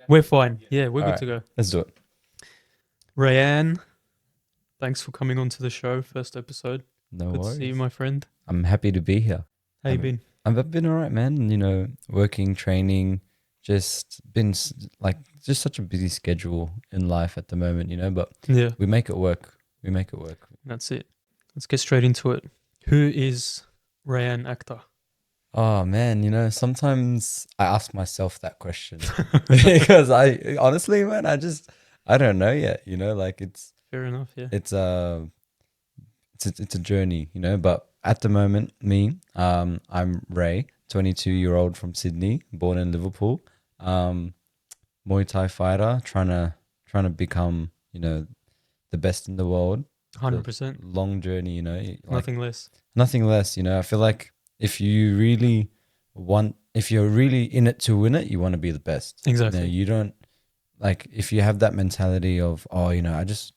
We're fine. Yeah, we're All good right. to go. Let's do it. Rayyan, thanks for coming onto the show. First episode. No Good to worries. see you, my friend. I'm happy to be here. How you Um, been? I've been all right, man. You know, working, training, just been just such a busy schedule in life at the moment, you know, but Yeah, we make it work. We make it work. that's it. Let's get straight into it. Who is Rayyan Akhtar? Oh man, you know, sometimes I ask myself that question because I honestly, man, I don't know yet, you know, like Fair enough, yeah. it's it's a journey, you know, but at the moment, I'm Ray, 22-year-old from Sydney, born in Liverpool, Muay Thai fighter, trying to become, you know, the best in the world. It's a 100%. long journey, you know, like Nothing less. nothing less, you know. I feel like if you're really in it to win it, you want to be the best. Exactly. You know, you don't like if you have that mentality of, oh, you know, I just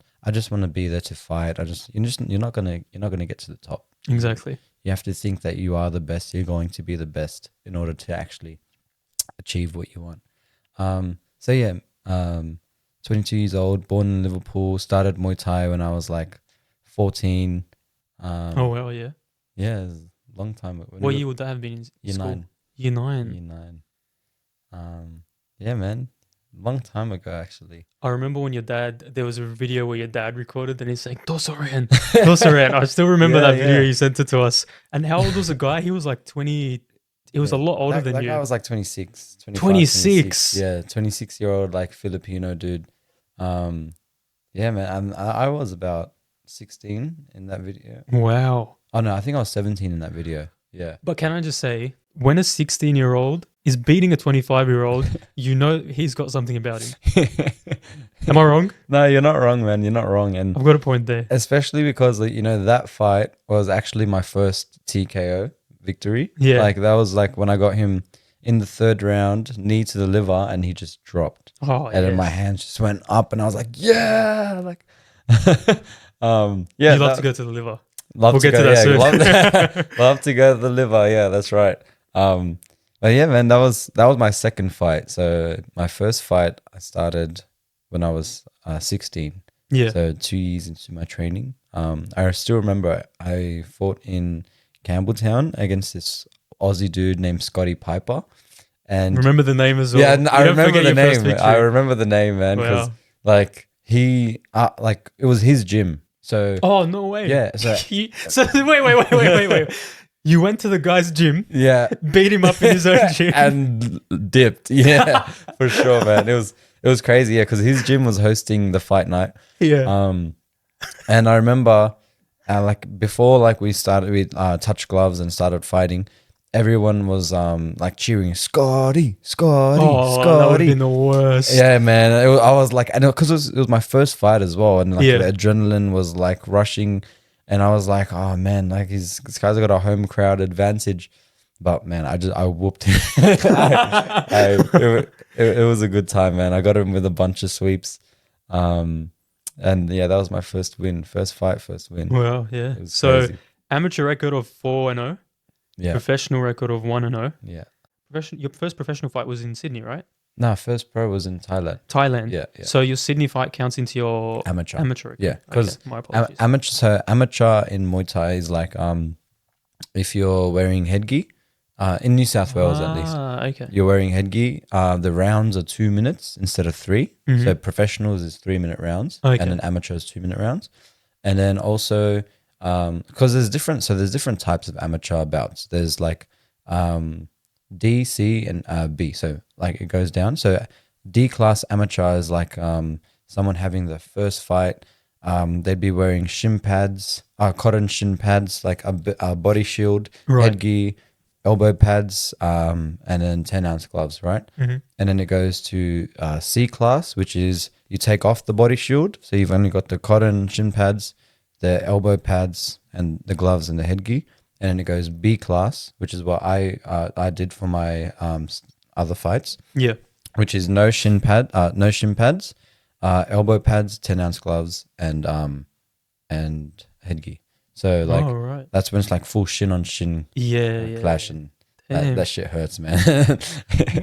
want to be there to fight. You're not gonna get to the top. Exactly. You have to think that you are the best. You're going to be the best in order to actually achieve what you want. So yeah, 22 years old, born in Liverpool, started Muay Thai when I was like 14. Oh, well, yeah. Yeah, it was a long time ago. What year would that have been in Year school? 9. Year 9. Year 9. Yeah, man. Long time ago, actually. I remember when there was a video where your dad recorded and he's saying, Dosoran, Dosoran. I still remember Yeah, that video yeah. you sent it to us. And how old was the guy? He was like 20. He was a lot older than that you. guy was like 26, 25, 26? 26. Yeah, 26-year-old like Filipino dude. Yeah, man. I was about 16 in that video. Wow. Oh no, I think I was 17 in that video. Yeah. But can I just say, when a 16-year-old is beating a 25-year-old, you know he's got something about him. Am I wrong? No, you're not wrong, man. You're not wrong. And I've got a point there. especially because, like, you know, that fight was actually my first TKO victory. Yeah. Like that was like when I got him in the third round, knee to the liver, and he just dropped. Oh, And then my yes. hands just went up, and I was like, yeah, like, yeah. You love to go to the liver. Love We'll to get go, to that yeah, soon. love to go to the liver. Yeah, that's right. But yeah, man, that was my second fight. So my first fight I started when I was 16. Yeah. So 2 years into my training. I still remember I fought in Campbelltown against this Aussie dude named Scotty Piper. And Remember the name as well. yeah, You I don't remember forget the your first name. victory. I remember the name, man, because Wow. like like it was his gym. So Oh, no way. yeah, so So wait. You went to the guy's gym, yeah, beat him up in his own gym. and dipped. Yeah, for sure, man. It was crazy. Yeah, because his gym was hosting the fight night. Yeah. And I remember, like before, like we touched gloves and started fighting. Everyone was like cheering, Scotty, Scotty, Oh, that would have Scotty. been the worst. Yeah, man. I was like, I know, because it was my first fight as well, and like Yeah. the adrenaline was like rushing, and I was like, oh man, like this guy's got a home crowd advantage. But man, I whooped him. It was a good time, man. I got him with a bunch of sweeps, and yeah, that was my first win, first fight, first win. Well, yeah. It was So crazy. amateur record of 4-0, Yeah, professional record of 1-0. yeah. Your first professional fight was in Sydney, right? No, first pro was in Thailand. Thailand. Yeah. So your Sydney fight counts into your Amateur. amateur record. Yeah, 'cause my apologies. Amateur in Muay Thai is like if you're wearing headgear, in New South Wales at least. Okay. You're wearing headgear. The rounds are 2 minutes instead of 3. Mhm. So professionals is 3-minute rounds, Okay. and then amateurs 2-minute rounds. And then also, because there's different types of amateur bouts. There's like D, C, and B. So like it goes down. So D class amateur is like someone having the first fight. They'd be wearing shin pads, cotton shin pads, like a body shield, Right. headgear, elbow pads, and then 10-ounce gloves, right? Mhm. And then it goes to C class, which is you take off the body shield. So you've only got the cotton shin pads, the elbow pads, and the gloves and the headgear. And then it goes B class, which is what I did for my other fights, Yeah. which is no shin pads, elbow pads, 10-ounce gloves, and headgear. So like oh, right. that's when it's like full shin on shin Yeah. clash, and Damn. that shit hurts, man.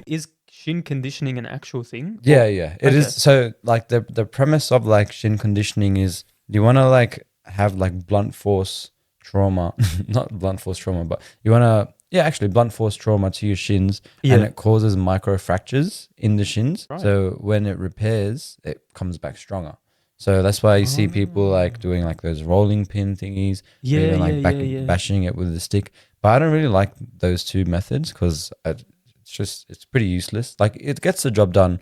Is shin conditioning an actual thing? Yeah, Or, yeah. It is. okay. So like the premise of like shin conditioning is you want to like have like blunt force trauma, not blunt force trauma, but you want to, yeah, actually blunt force trauma to your shins, and Yeah. it causes micro fractures in the shins. Right. So when it repairs, it comes back stronger. So that's why you see people like doing like those rolling pin thingies, or Yeah, even yeah, like back yeah, yeah. bashing it with a stick. But I don't really like those two methods because it's pretty useless. Like it gets the job done,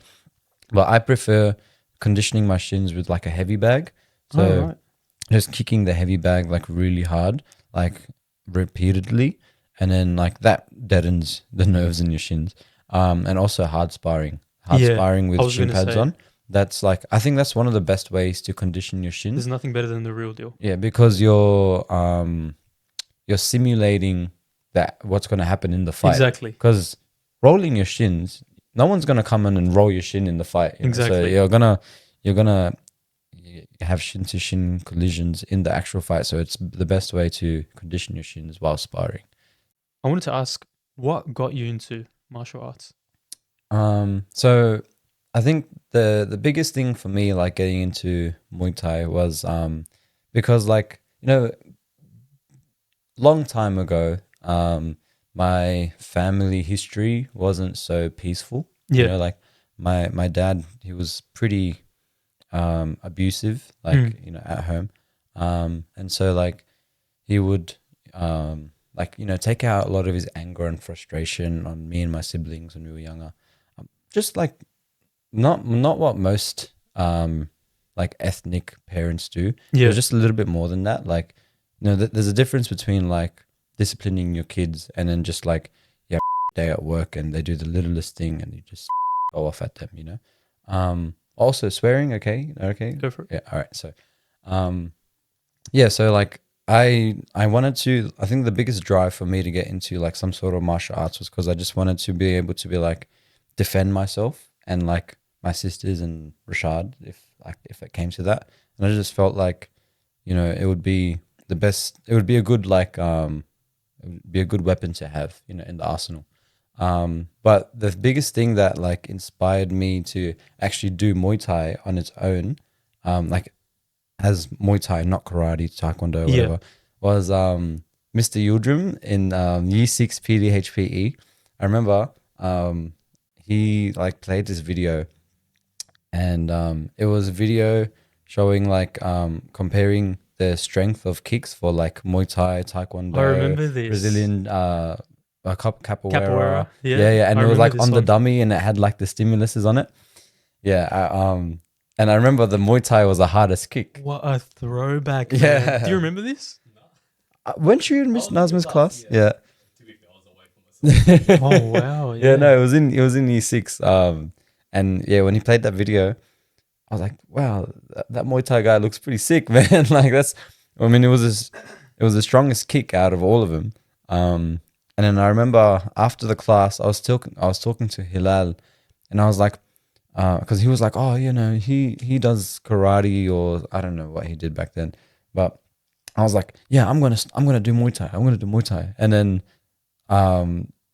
but I prefer conditioning my shins with like a heavy bag. Oh, So right. just kicking the heavy bag like really hard, like repeatedly, and then like that deadens the nerves in your shins. And also hard Yeah. sparring I with was shin gonna pads say, on. That's like I think that's one of the best ways to condition your there's shins. nothing better than the real deal. Yeah, because you're simulating that what's going to happen in the fight. Exactly. Because rolling your shins, no one's going to come in and roll your shin in the fight. So Exactly. you're gonna have shin to shin collisions in the actual fight. So it's the best way to condition your shins while sparring. I wanted to ask, what got you into martial arts? So I think the biggest thing for me, like getting into Muay Thai, was because like long time ago, my family history wasn't so peaceful. Yeah. Like my dad, he was pretty abusive, Mm. like at home, and so like he would like take out a lot of his anger and frustration on me and my siblings when we were younger. Just like not what most like ethnic parents do. It Yeah. was just a little bit more than that. Like there's a difference between like disciplining your kids and then just like yeah day at work and they do the littlest thing and you just go off at them. Also swearing, okay, Go for it. yeah, all right. So yeah, so like I wanted to, I think the biggest drive for me to get into like some sort of martial arts was because I just wanted to be able to be like defend myself and like my sisters and Rashad if it came to that. And I just felt like it would be the best, it would be a good like it would be a good weapon to have in the arsenal. But the biggest thing that like inspired me to actually do Muay Thai on its own, like as Muay Thai, not karate, taekwondo, Yeah. whatever, was Mr. Yildirim in Year 6 PDHPE. I remember he like played this video and it was a video showing like comparing the strength of kicks for like Muay Thai, I taekwondo, remember this. Brazilian capoeira. Capoeira. Yeah. Yeah, and I it was remember like this on the one. dummy and it had like the stimuluses on it. Yeah, and I remember the Muay Thai was the hardest kick. What a throwback, man. Yeah. Do you remember this? Weren't you in Miss Nazma's class? Yeah. To be fair, I was away from myself. Oh, wow. Yeah, Yeah. no, it was in Year 6. And yeah, when he played that video, I was like, wow, that Muay Thai guy looks pretty sick, man. Like I mean, it was the strongest kick out of all of them. And then I remember after the class, I was talking to Hilal, and I was like, because he was like, oh, he does karate or I don't know what he did back then, but I was like, yeah, I'm gonna do Muay Thai. I'm gonna do Muay Thai, and then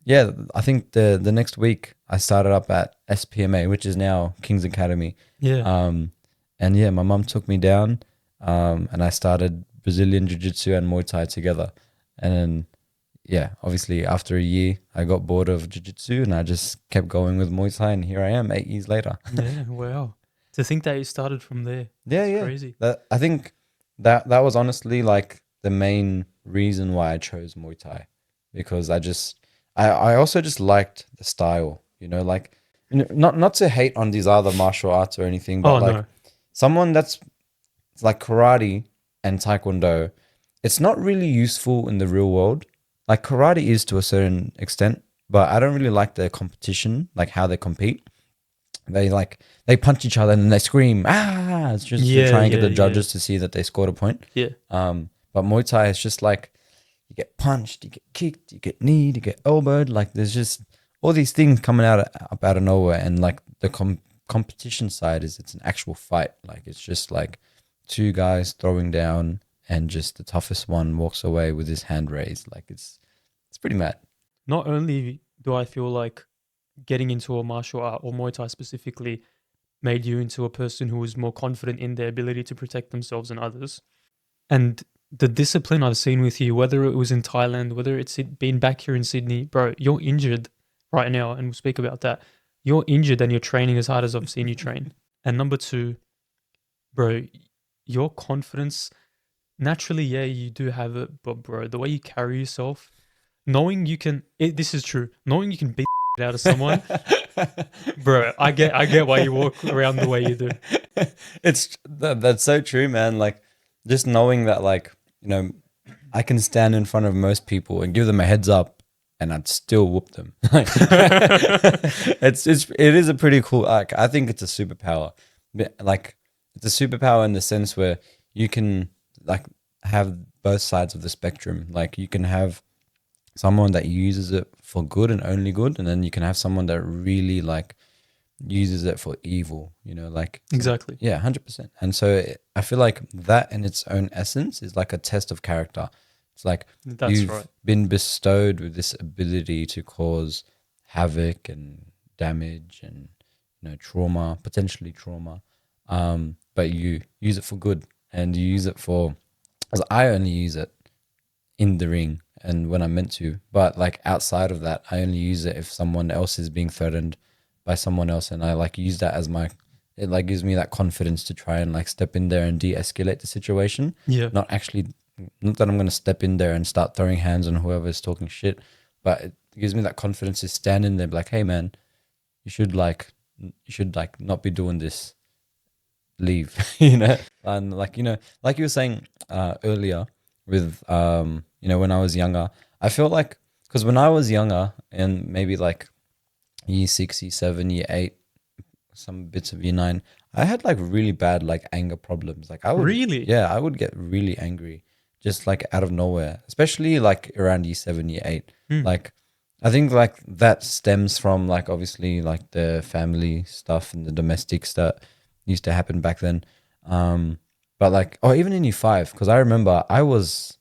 yeah, I think the next week I started up at SPMA, which is now King's Academy. Yeah. And yeah, my mum took me down, and I started Brazilian Jiu Jitsu and Muay Thai together. And then, yeah, obviously after a year, I got bored of Jiu Jitsu and I just kept going with Muay Thai. And here I am 8 years later. Yeah. Wow. To think that you started from there. Yeah, It's yeah. crazy. I think that was honestly like the main reason why I chose Muay Thai, because I also just liked the style, like not to hate on these other martial arts or anything, but Oh, like no. someone that's like karate and taekwondo, it's not really useful in the real world. Like karate is to a certain extent, but I don't really like the competition, like how they compete. They punch each other and they scream, ah, it's just to Yeah, try and get the yeah, judges to see that they scored a point. Yeah. But Muay Thai is just like you get punched, you get kicked, you get kneed, you get elbowed. Like there's just all these things coming up out of nowhere, and like the competition side is it's an actual fight. Like it's just like two guys throwing down, and just the toughest one walks away with his hand raised. Like it's pretty mad. Not only do I feel like getting into a martial art or Muay Thai specifically made you into a person who was more confident in their ability to protect themselves and others. And the discipline I've seen with you, whether it was in Thailand, whether it's been back here in Sydney, bro, you're injured right now, and we'll speak about that. You're injured and you're training as hard as I've seen you train. And number two, bro, your confidence, naturally, yeah, you do have it, but bro, the way you carry yourself, knowing you can, this is true, knowing you can beat the out of someone, bro, I get why you walk around the way you do. That's so true, man. Like, just knowing that, like, you know, I can stand in front of most people and give them a heads up, and I'd still whoop them. It is a pretty cool. Like, I think it's a superpower. Like, it's a superpower in the sense where you can like have both sides of the spectrum. Like, you can have someone that uses it for good and only good, and then you can have someone that really like uses it for evil, you know, like Exactly. yeah, 100%. And so I feel like that in its own essence is like a test of character. It's like you've been bestowed with this ability to cause havoc and damage and, you know, trauma, potentially trauma, but you use it for good, and you use it for, as I only use it in the ring and when I'm meant to, but like outside of that, I only use it if someone else is being threatened by someone else, and I like use that as my, it like gives me that confidence to try and like step in there and de-escalate the situation. Yeah. Not that I'm going to step in there and start throwing hands on whoever's talking shit, but it gives me that confidence to stand in there and be like, hey man, you should not be doing this, leave. You know. And like, you know, like you were saying earlier with you know, when I was younger, I feel like, because when I was younger and maybe like year 6, year 7, year 8, some bits of year 9, I had like really bad like anger problems. Like I would I would get really angry just like out of nowhere, especially like around year 7, year 8. Like I think like that stems from like obviously like the family stuff and the domestics that used to happen back then. But like, or even in year 5, because I remember I was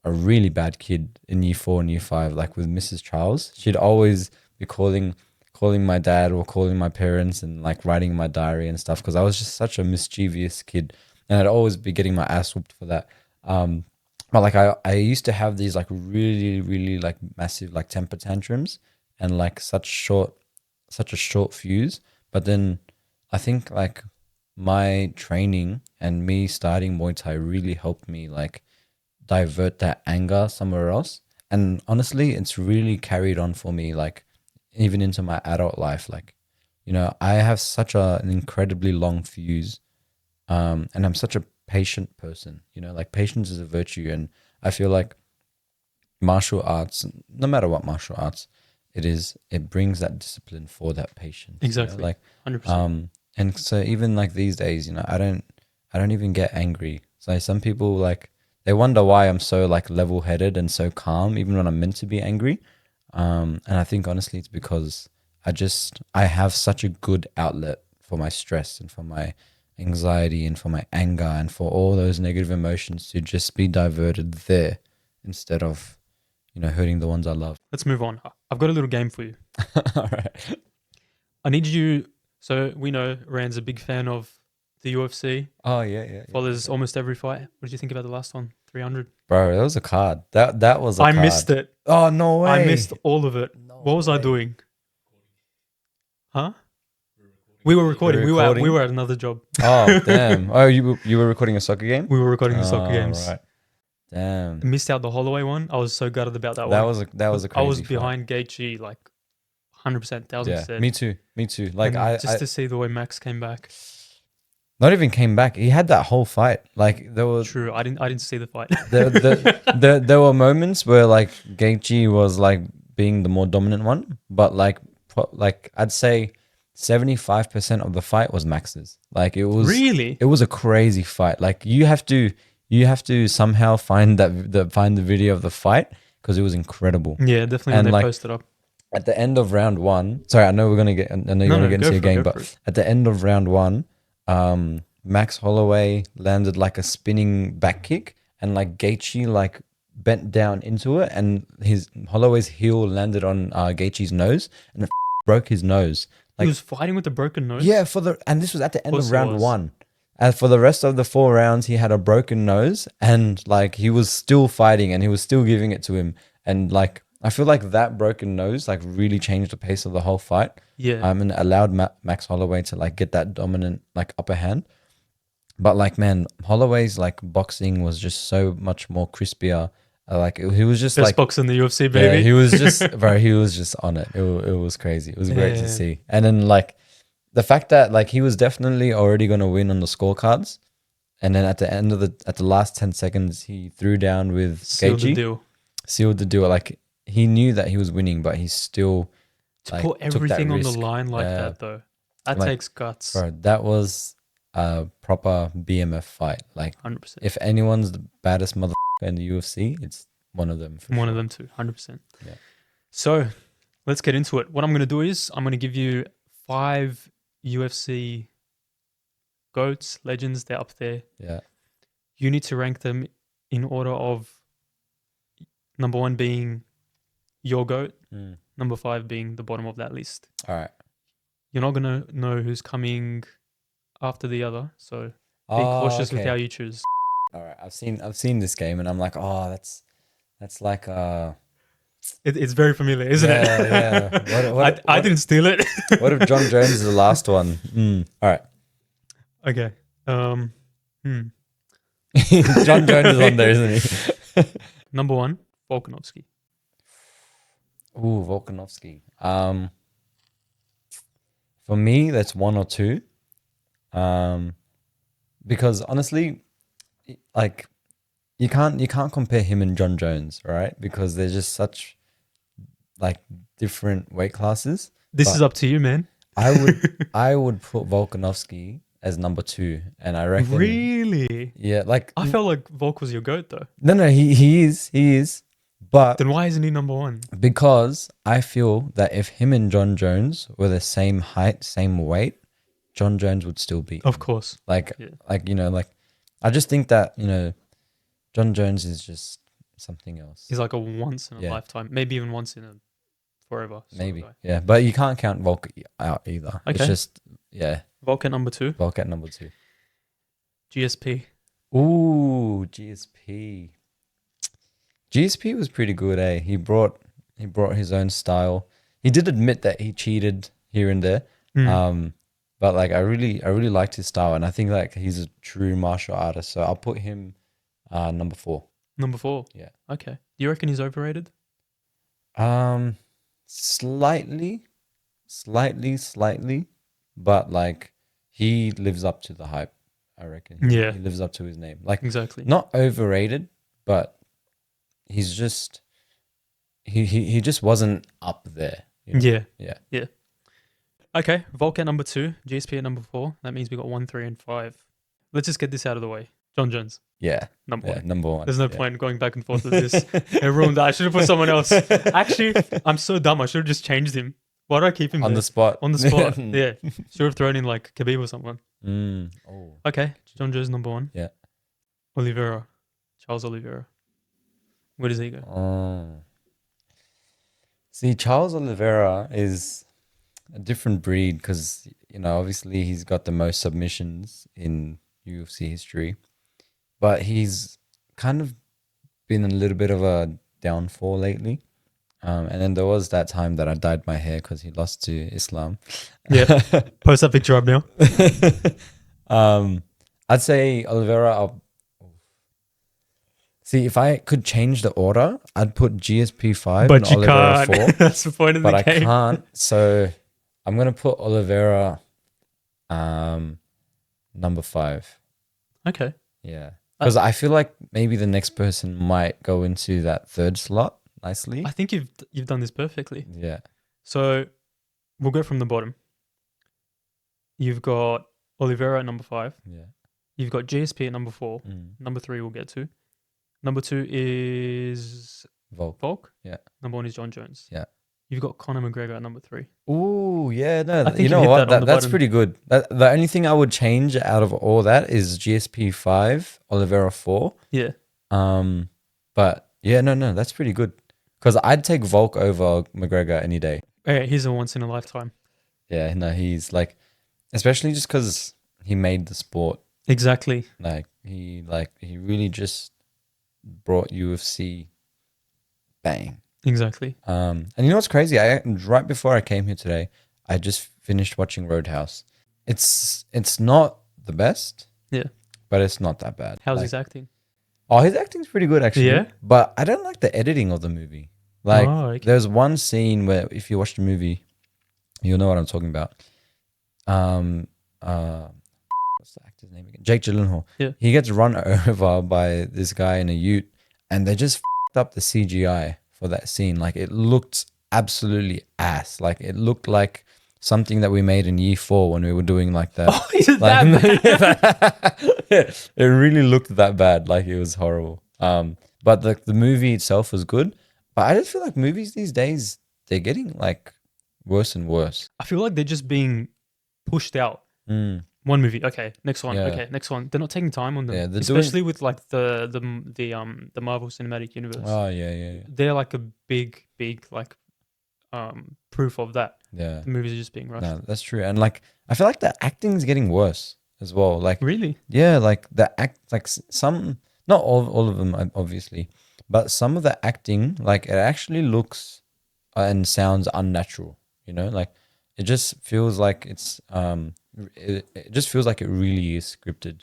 a really bad kid in year 4 and year 5, like with Mrs. Charles. She'd always be calling my dad or calling my parents and like writing my diary and stuff, because I was just such a mischievous kid, and I'd always be getting my ass whooped for that. But like I used to have these like really like massive like temper tantrums and like such a short fuse. But then I think like my training and me starting Muay Thai really helped me like divert that anger somewhere else. And honestly, it's really carried on for me, like even into my adult life. Like, you know, I have such an incredibly long fuse, and I'm such a patient person, you know, like patience is a virtue. And I feel like martial arts, no matter what martial arts it is, it brings that discipline for that patience. Exactly. You know? Like 100%. and so even like these days, you know, I don't even get angry. So some people like, they wonder why I'm so like level-headed and so calm even when I'm meant to be angry. And I think honestly it's because I have such a good outlet for my stress and for my anxiety and for my anger and for all those negative emotions to just be diverted there instead of, you know, hurting the ones I love. Let's move on. I've got a little game for you. All right. I need you. So we know Rand's a big fan of the UFC. Oh yeah. Follows almost every fight. What did you think about the last one? 300. Bro, that was a card. That was a card. I missed it. Oh no way. I missed all of it. No what was I way. doing? Huh? We were recording. We were at another job. Oh damn. Oh, you were recording a soccer game? We were recording the soccer games. Right. Damn. I missed out the Holloway one. I was so gutted about that one. That was a crazy I was fight. behind Gaethje like 100%, 1000%. Yeah, me too. Like And I to see the way Max came back. not even came back. He had that whole fight. Like there was True. I didn't see the fight. there were moments where like Gaethje was like being the more dominant one, but like I'd say 75% of the fight was Max's. Like it was Really? It was a crazy fight. Like you have to somehow find the video of the fight, because it was incredible. Yeah, definitely. And When they like, posted up. At the end of round 1, sorry, I know you're gonna get into your game, but at the end of round 1, Max Holloway landed like a spinning back kick, and like Gaethje like bent down into it, and his Holloway's heel landed on Gaethje's nose, and it broke his nose. He was fighting with a broken nose. Yeah, and this was at the end Course of he round was. 1. And for the rest of the 4 rounds, he had a broken nose, and like he was still fighting, and he was still giving it to him. And like I feel like that broken nose like really changed the pace of the whole fight. Yeah. And allowed Max Holloway to like get that dominant like upper hand. But like man, Holloway's like boxing was just so much more crispier. Like he was just Best like boxer in the UFC, yeah, baby. he was just bro, he was just on it. It was crazy. It was great to Yeah. see. And then like the fact that like he was definitely already gonna win on the scorecards, and then at the last 10 seconds he threw down with Sealed the Gaethje, deal. sealed the deal. Like he knew that he was winning, but he still To like, put took that everything on the risk. line like Yeah. that, though, that Like, takes guts. Bro, that was a proper BMF fight. Like 100%. if anyone's the baddest motherfucker in the UFC, it's one of them. For One of sure. them too, 100%. Yeah. So let's get into it. What I'm going to do is I'm going to give you 5 UFC GOATs, legends. They're up there. Yeah. You need to rank them in order of number 1 being your GOAT, number 5 being the bottom of that list. All right. You're not going to know who's coming after the other, so be cautious with how you choose. All right. I've seen this game, and I'm like, oh, that's like It's very familiar, isn't it? Yeah. I didn't steal it. What if John Jones is the last one? All right. Okay. John Jones is on there, isn't he? Number 1, Volkanovski. Ooh, Volkanovski. For me, that's 1 or 2. Because honestly, like you can't compare him and John Jones, right? Because they're just such like different weight classes. This But is up to you, man. I would put Volkanovski as number 2, and I reckon Really? yeah, like I felt like Volk was your GOAT, though. no, he is, but Then why isn't he number 1? because I feel that if him and John Jones were the same height, same weight, John Jones would still beat Of him. course. Like, Yeah. like I just think that John Jones is just something else. He's like a once in a Yeah. lifetime, maybe even once in a forever. sort of Maybe, guy. yeah, but you can't count Volk out either. It's Okay. just Volk at number 2, Volk at number 2. GSP. Ooh, GSP. GSP was pretty good, eh? He brought his own style. He did admit that he cheated here and there. But like I really liked his style, and I think like he's a true martial artist. So I'll put him number 4. Number 4. Yeah. Okay. Do you reckon he's overrated? Slightly, but like he lives up to the hype, I reckon. Yeah. He lives up to his name. Like Exactly. not overrated, but he's just he just wasn't up there. you know? Yeah. Okay. Volk at number 2, GSP at number 4. That means we got 1, 3, and 5. Let's just get this out of the way. John Jones, Yeah. number Yeah. 1. Number 1. There's no yeah. point going back and forth with this. It ruined that. I should have put someone else. Actually, I'm so dumb. I should have just changed him. Why do I keep him On there? the spot. On the spot. Yeah. Should have thrown in like Khabib or someone. Oh. Okay. John Jones number 1. Yeah. Oliveira. Charles Oliveira. Where does he go? Oh. See, Charles Oliveira is a different breed because, obviously he's got the most submissions in UFC history, but he's kind of been a little bit of a downfall lately. And then there was that time that I dyed my hair because he lost to Islam. Yeah. Post that picture up now. I'd say Oliveira. See, if I could change the order, I'd put GSP 5 But and you Oliveira can't. 4. That's the point of But the I game. can't. So I'm gonna put Oliveira number 5. Okay. Yeah. Because I feel like maybe the next person might go into that 3rd slot nicely. I think you've done this perfectly. Yeah. So we'll go from the bottom. You've got Oliveira at number 5. Yeah. You've got GSP at number 4. Mm. Number 3 we'll get to. Number 2 is Volk. Yeah. Number 1 is John Jones. Yeah. You've got Conor McGregor at number 3. Ooh, yeah, no, I think you you know hit what? that on the That's button. pretty good. The only thing I would change out of all that is GSP 5, Oliveira 4. Yeah. But yeah, no, that's pretty good. Because I'd take Volk over McGregor any day. He's a once in a lifetime. Yeah, no, he's like, especially just because he made the sport. Exactly. Like he really just brought UFC bang. Exactly. And you know what's crazy? Right before I came here today, I just finished watching Roadhouse. It's not the best, Yeah. but it's not that bad. How's Like, his acting? oh, his acting's pretty good actually. Yeah? But I don't like the editing of the movie. Like Oh, okay. there's one scene where if you watch the movie, you'll know what I'm talking about. Um what's the actor's name again? Jake Gyllenhaal. Yeah. He gets run over by this guy in a ute, and they just f***ed up the CGI for that scene. Like it looked absolutely ass. Like it looked like something that we made in year 4 when we were doing like that. Oh, is it Like, that bad? it really looked that bad. Like it was horrible. But the movie itself was good. But I just feel like movies these days, they're getting like worse and worse. I feel like they're just being pushed out. Mm. One movie, okay. Next one, Yeah. okay. Next one. They're not taking time on them, Yeah, they're doing- especially with like the Marvel Cinematic Universe. Oh yeah. They're like a big like proof of that. Yeah. The movies are just being rushed. No, that's true. And like I feel like the acting's getting worse as well. Like Really? yeah, like the act, like some, not all of them obviously, but some of the acting, like it actually looks and sounds unnatural. You know, like it just feels like it just feels like it really is scripted.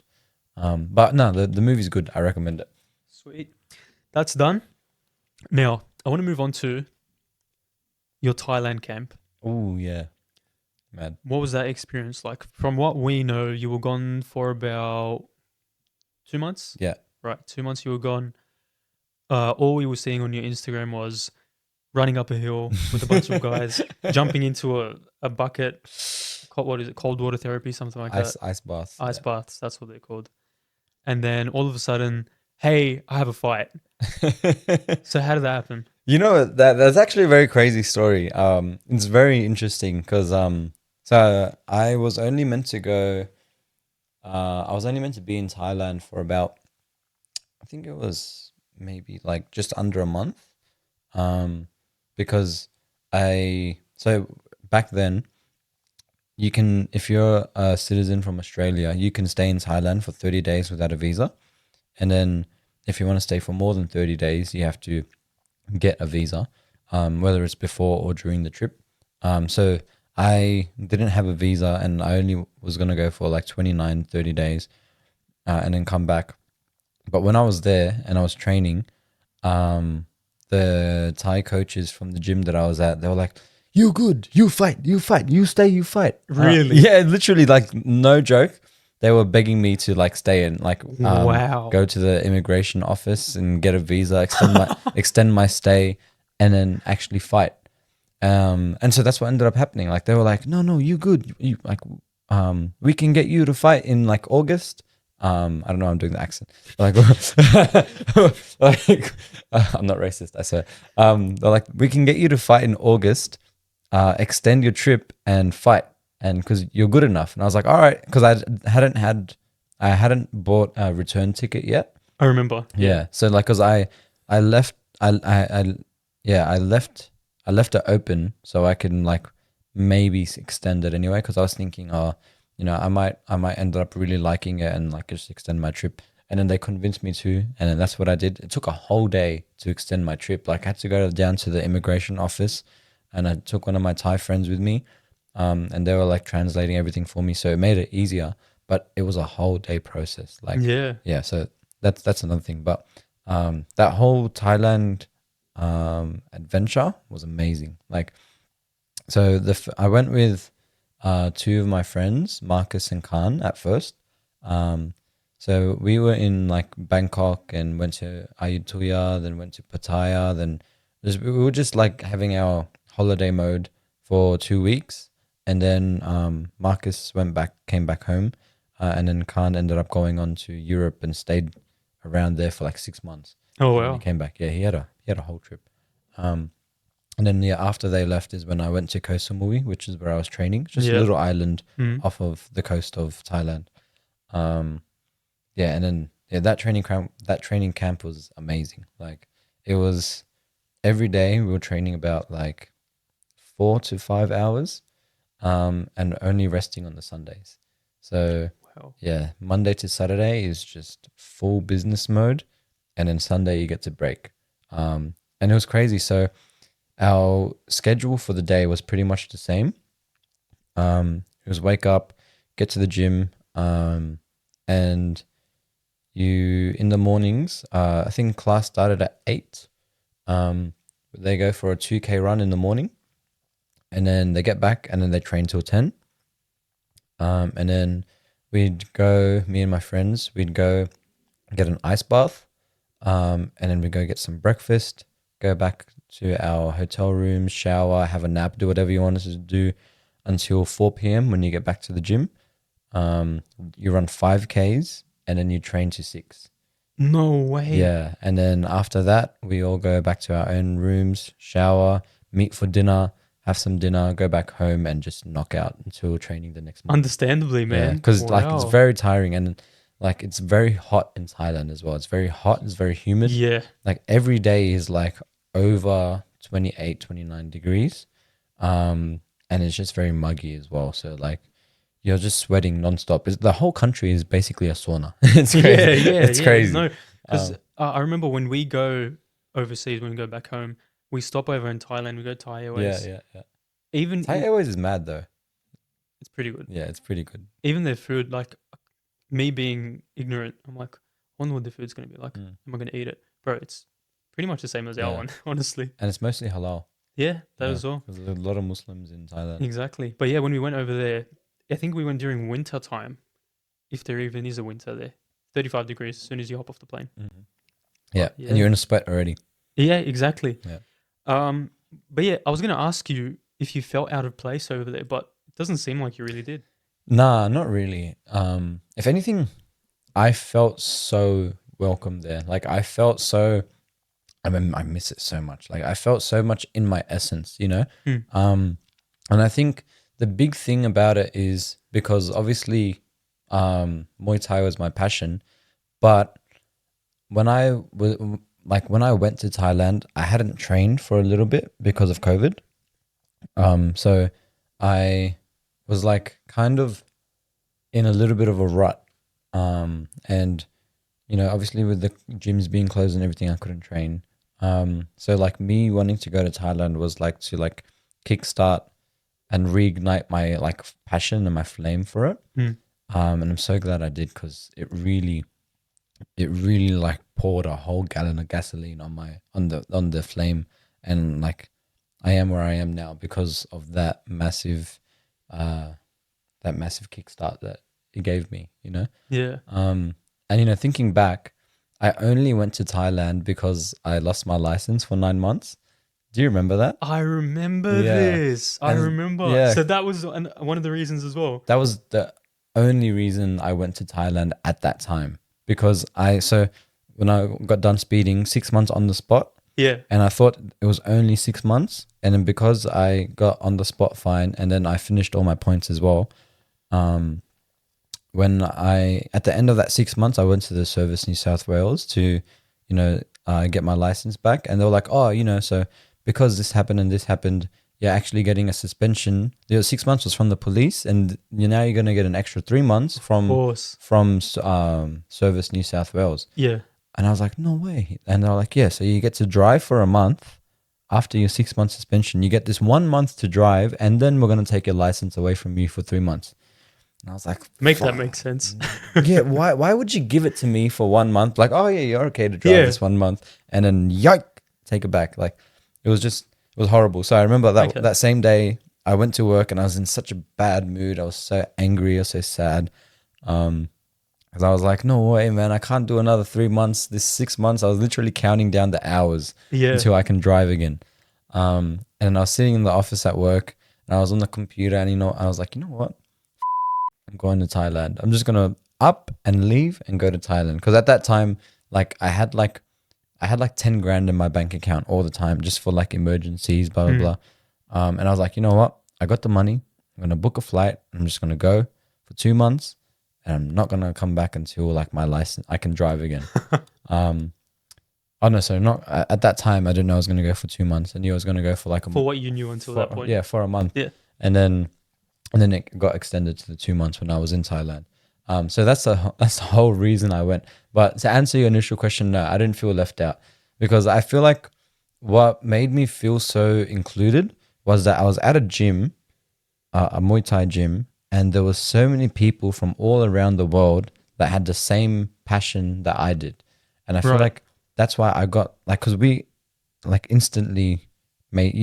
But no, the movie's good. I recommend it. Sweet. That's done. Now, I want to move on to your Thailand camp. Oh yeah, mad. What was that experience like? From what we know, you were gone for about 2 months? Yeah. Right, 2 months you were gone. All we were seeing on your Instagram was running up a hill with a bunch of guys, jumping into a bucket. What is it? Cold water therapy, something like that. Ice bath. Ice baths, that's what they're called. And then all of a sudden, hey, I have a fight. So how did that happen? You know that's actually a very crazy story. It's very interesting because so I was only meant to go. I was only meant to be in Thailand for about, I think it was maybe like just under a month. Because so back then, you can, if you're a citizen from Australia, you can stay in Thailand for 30 days without a visa, and then if you want to stay for more than 30 days, you have to get a visa, whether it's before or during the trip. So I didn't have a visa and I only was going to go for like 29, 30 days and then come back. But when I was there and I was training, the Thai coaches from the gym that I was at, they were like, you good, you fight, you stay, you fight. Really? Yeah, literally, like no joke. They were begging me to like stay and like Wow. go to the immigration office and get a visa, extend my stay, and then actually fight. And so that's what ended up happening. Like they were like, no, you good, you like, we can get you to fight in like August. I don't know, I'm doing the accent. Like, like I'm not racist, I swear. They're like, we can get you to fight in August, extend your trip and fight. And because you're good enough. And I was like, all right, because I hadn't bought a return ticket yet. I remember. Yeah. So like, cause I left it open so I can like maybe extend it anyway. Cause I was thinking, I might end up really liking it and like just extend my trip. And then they convinced me to, and then that's what I did. It took a whole day to extend my trip. Like I had to go down to the immigration office, and I took one of my Thai friends with me. And they were like translating everything for me, so it made it easier. But it was a whole day process. Like yeah. So that's another thing. But that whole Thailand adventure was amazing. Like so I went with two of my friends, Marcus and Khan, at first. So we were in like Bangkok and went to Ayutthaya, then went to Pattaya, then we were just like having our holiday mode for 2 weeks. And then Marcus came back home, and then Khan ended up going on to Europe and stayed around there for like 6 months. Oh And wow. he came back. Yeah, he had a whole trip. And then after they left is when I went to Koh Samui, which is where I was training, just a little island off of the coast of Thailand. And then that training camp was amazing. Like it was every day we were training about like 4 to 5 hours, and only resting on the Sundays. So Wow. yeah, Monday to Saturday is just full business mode, and then Sunday you get to break. And it was crazy. So our schedule for the day was pretty much the same. It was wake up, get to the gym, and you in the mornings. I think class started at 8. They go for a 2K run in the morning, and then they get back, and then they train till 10. And then we'd go, me and my friends, we'd go get an ice bath, and then we'd go get some breakfast, go back to our hotel room, shower, have a nap, do whatever you wanted to do until 4 p.m. when you get back to the gym. You run 5Ks, and then you train to 6. No way. Yeah. And then after that, we all go back to our own rooms, shower, meet for dinner, have some dinner, go back home, and just knock out until training the next morning. Understandably, man. Because like it's Wow. very tiring, and like it's very hot in Thailand as well. It's very hot. It's very humid. Yeah. Like every day is like over 28, 29 degrees. And it's just very muggy as well. So like you're just sweating nonstop. The whole country is basically a sauna. It's crazy. Yeah, It's crazy. No, because I remember when we go overseas, when we go back home, we stop over in Thailand. We go Thai Airways. Yeah. Even Thai Airways is mad though. it's pretty good. Yeah, it's pretty good. Even their food, like me being ignorant, I'm like, I wonder what the food's gonna be like. Mm. Am I gonna eat it, bro? It's pretty much the same as our Yeah. one, honestly. And it's mostly halal. Yeah, that Yeah, as well. There's a lot of Muslims in Thailand. Exactly. But yeah, when we went over there, I think we went during winter time, if there even is a winter there. 35 degrees as soon as you hop off the plane. Mhm. Yeah. Yeah. And you're in a sweat already. Yeah, exactly. Yeah. But yeah, I was gonna ask you if you felt out of place over there, but it doesn't seem like you really did. Nah, not really. If anything, I felt so welcome there. Like I felt so, I mean, I miss it so much. Like I felt so much in my essence, you know? Hmm. And I think the big thing about it is because obviously Muay Thai was my passion, but when I went to Thailand, I hadn't trained for a little bit because of COVID. So I was like kind of in a little bit of a rut. And you know, obviously with the gyms being closed and everything, I couldn't train. So like me wanting to go to Thailand was like to like kickstart and reignite my like passion and my flame for it. Hmm. And I'm so glad I did, because it really like poured a whole gallon of gasoline on the flame, and like I am where I am now because of that massive kickstart that it gave me, you know. Yeah. And you know, thinking back, I only went to Thailand because I lost my license for 9 months. Do you remember that? I remember Yeah. this. I And- remember. yeah. So that was one of the reasons as well. That was the only reason I went to Thailand at that time, because when I got done speeding, 6 months on the spot, Yeah. and I thought it was only 6 months, and then because I got on the spot fine, and then I finished all my points as well. When at the end of that 6 months, I went to the Service New South Wales to, you know, get my license back, and they were like, oh, you know, so because this happened and this happened, you're actually getting a suspension. The 6 months was from the police, and you're going to get an extra 3 months Of from course. Service New South Wales. Yeah. And I was like, no way. And they're like, yeah, so you get to drive for a month after your 6 month suspension. You get this 1 month to drive, and then we're going to take your license away from you for 3 months. And I was like, Make that "Fuck." make sense. Yeah, why would you give it to me for 1 month? Like, oh yeah, you're okay to drive Yeah. this 1 month, and then take it back. Like, it was horrible. So I remember that Okay. that same day I went to work, and I was in such a bad mood. I was so angry, I was so sad. Because I was like, no way, man, I can't do another 3 months. This 6 months, I was literally counting down the hours Yeah. until I can drive again. And I was sitting in the office at work, and I was on the computer, and I was like, you know what? I'm going to Thailand. I'm just gonna up and leave and go to Thailand. Because at that time, like I had like 10 grand in my bank account all the time, just for like emergencies, blah blah blah. And I was like, you know what? I got the money. I'm gonna book a flight. I'm just gonna go for 2 months, and I'm not gonna come back until like my license, I can drive again. Oh no, so not at that time. I didn't know I was going to go for 2 months. I knew I was going to go for like a For what you knew until that point. yeah, for a month. Yeah. And then it got extended to the 2 months when I was in Thailand. So that's the whole reason I went. But to answer your initial question, no, I didn't feel left out because I feel like what made me feel so included was that I was at a gym, a Muay Thai gym, and there was so many people from all around the world that had the same passion that I did. And I feel Right. like that's why I got like, because we like you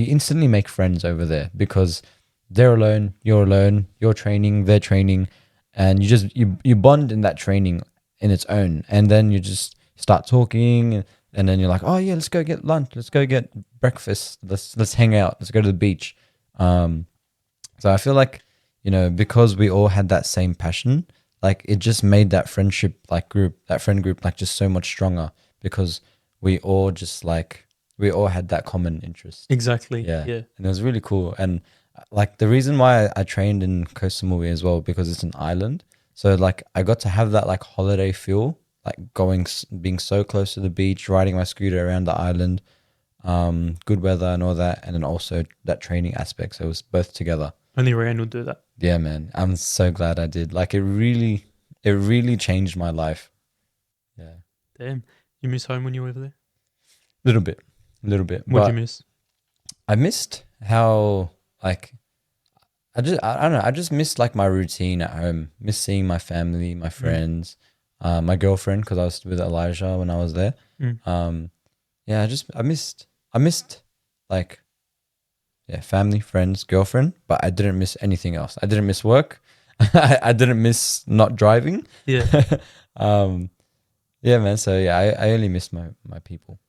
instantly make friends over there because they're alone, you're training, they're training, and you bond in that training in its own. And then you just start talking, and then you're like, oh yeah, let's go get lunch, let's go get breakfast, let's hang out, let's go to the beach. So I feel like, because we all had that same passion, like it just made that friend group like just so much stronger because we all had that common interest. Exactly. Yeah. Yeah. And it was really cool. And like the reason why I trained in Koh Samui as well, because it's an island. So like I got to have that like holiday feel, like being so close to the beach, riding my scooter around the island, good weather and all that. And then also that training aspect. So it was both together. Only Rayyan would do that. Yeah, man. I'm so glad I did. Like it really changed my life. Yeah. Damn. You miss home when you were over there? Little bit. What'd But you miss? I missed how like I don't know. I just missed like my routine at home. Miss seeing my family, my friends, my girlfriend because I was with Elijah when I was there. Yeah, I missed like family, friends, girlfriend, but I didn't miss anything else. I didn't miss work. I didn't miss not driving. Yeah. Yeah, man. So yeah, I only missed my people.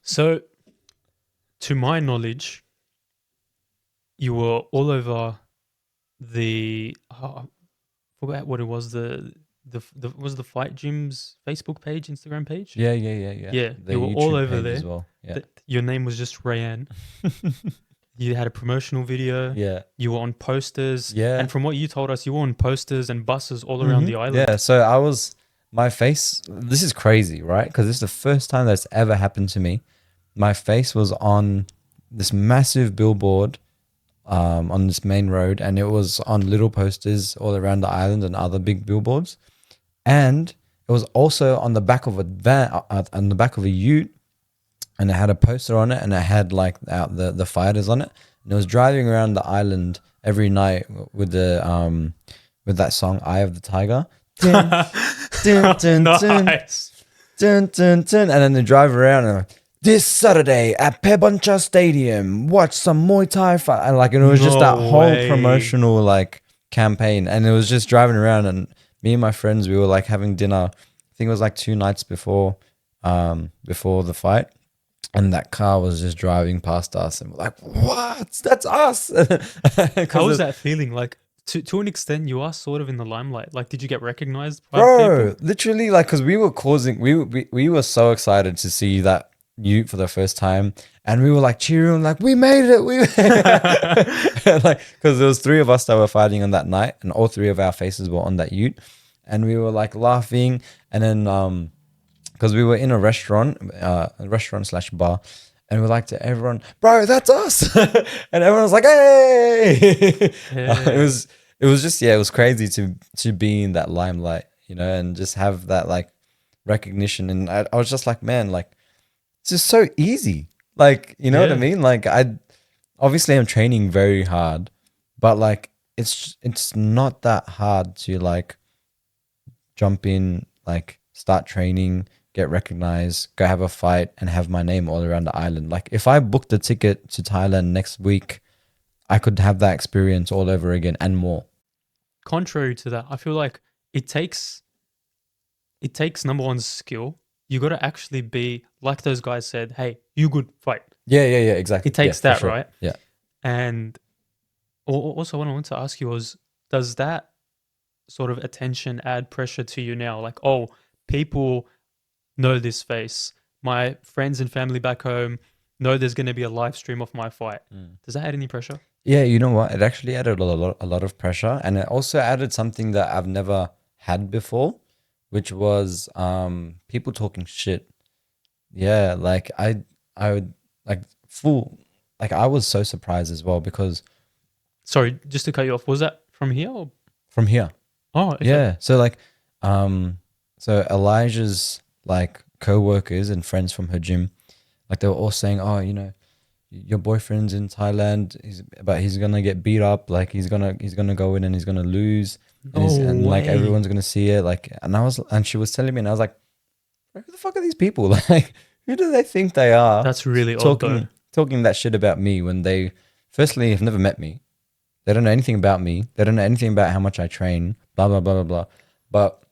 So, to my knowledge, you were all over the. I forgot what it was. Was the Fight Gym's Facebook page, Instagram page? Yeah. Yeah, The you were all YouTube over page there. as well. Yeah. Your name was just Rayyan. You had a promotional video. Yeah. You were on posters. Yeah. And from what you told us, you were on posters and buses all around the island. Yeah, so my face, this is crazy, right? Because this is the first time that's ever happened to me. My face was on this massive billboard on this main road, and it was on little posters all around the island and other big billboards. And it was also on the back of a van, on the back of a ute, and it had a poster on it, and it had like the fighters on it. And it was driving around the island every night with that song "Eye of the Tiger." Dun, dun, dun, dun, Nice. dun, dun, dun. And then they drive around and like, this Saturday at Peboncha Stadium, watch some Muay Thai fight. And like, and it was just that No whole way. promotional like campaign. And it was just driving around, and me and my friends, we were like having dinner. I think it was like 2 nights before the fight. And that car was just driving past us, and we're like, what? That's us. How was that feeling? Like, to an extent, you are sort of in the limelight. Like, did you get recognized by Bro, people? literally, like, because we were so excited to see that ute for the first time, and we were like cheering, like, we made it, like, because there was 3 of us that were fighting on that night, and all 3 of our faces were on that ute, and we were like laughing, and then because we were in a restaurant slash bar, and we're like to everyone, bro, that's us, and everyone was like, hey. It was just it was crazy to be in that limelight, and just have that like recognition. And I was just like, man, like it's just so easy, like what I Yeah. mean. Like obviously I'm training very hard, but like it's not that hard to like jump in, like start training, get recognized, go have a fight, and have my name all around the island. Like if I booked a ticket to Thailand next week, I could have that experience all over again and more. Contrary to that, I feel like it takes number one skill. You got to actually be like those guys said, hey, you good, fight. Yeah, exactly. It takes Yeah, that, for sure. right? Yeah. And also what I wanted to ask you was, does that sort of attention add pressure to you now? Like, oh, people know this face. My friends and family back home know there's going to be a live stream of my fight. Does that add any pressure? Yeah, you know what? It actually added a lot of pressure, and it also added something that I've never had before, which was people talking shit. Yeah, like I would like full like I was so surprised as well because Sorry, just to cut you off. Was that from here? Or? from here. Oh, okay. Yeah. So like so Elijah's like co-workers and friends from her gym, like they were all saying, "Oh, you know, your boyfriend's in Thailand, he's gonna get beat up, like he's gonna go in and he's gonna lose." And, No and like way. everyone's gonna see it. Like and she was telling me and I was like, who the fuck are these people? Like, who do they think they are? That's really odd, though. Talking that shit about me when they, firstly, have never met me. They don't know anything about me. They don't know anything about how much I train. Blah blah blah blah blah. But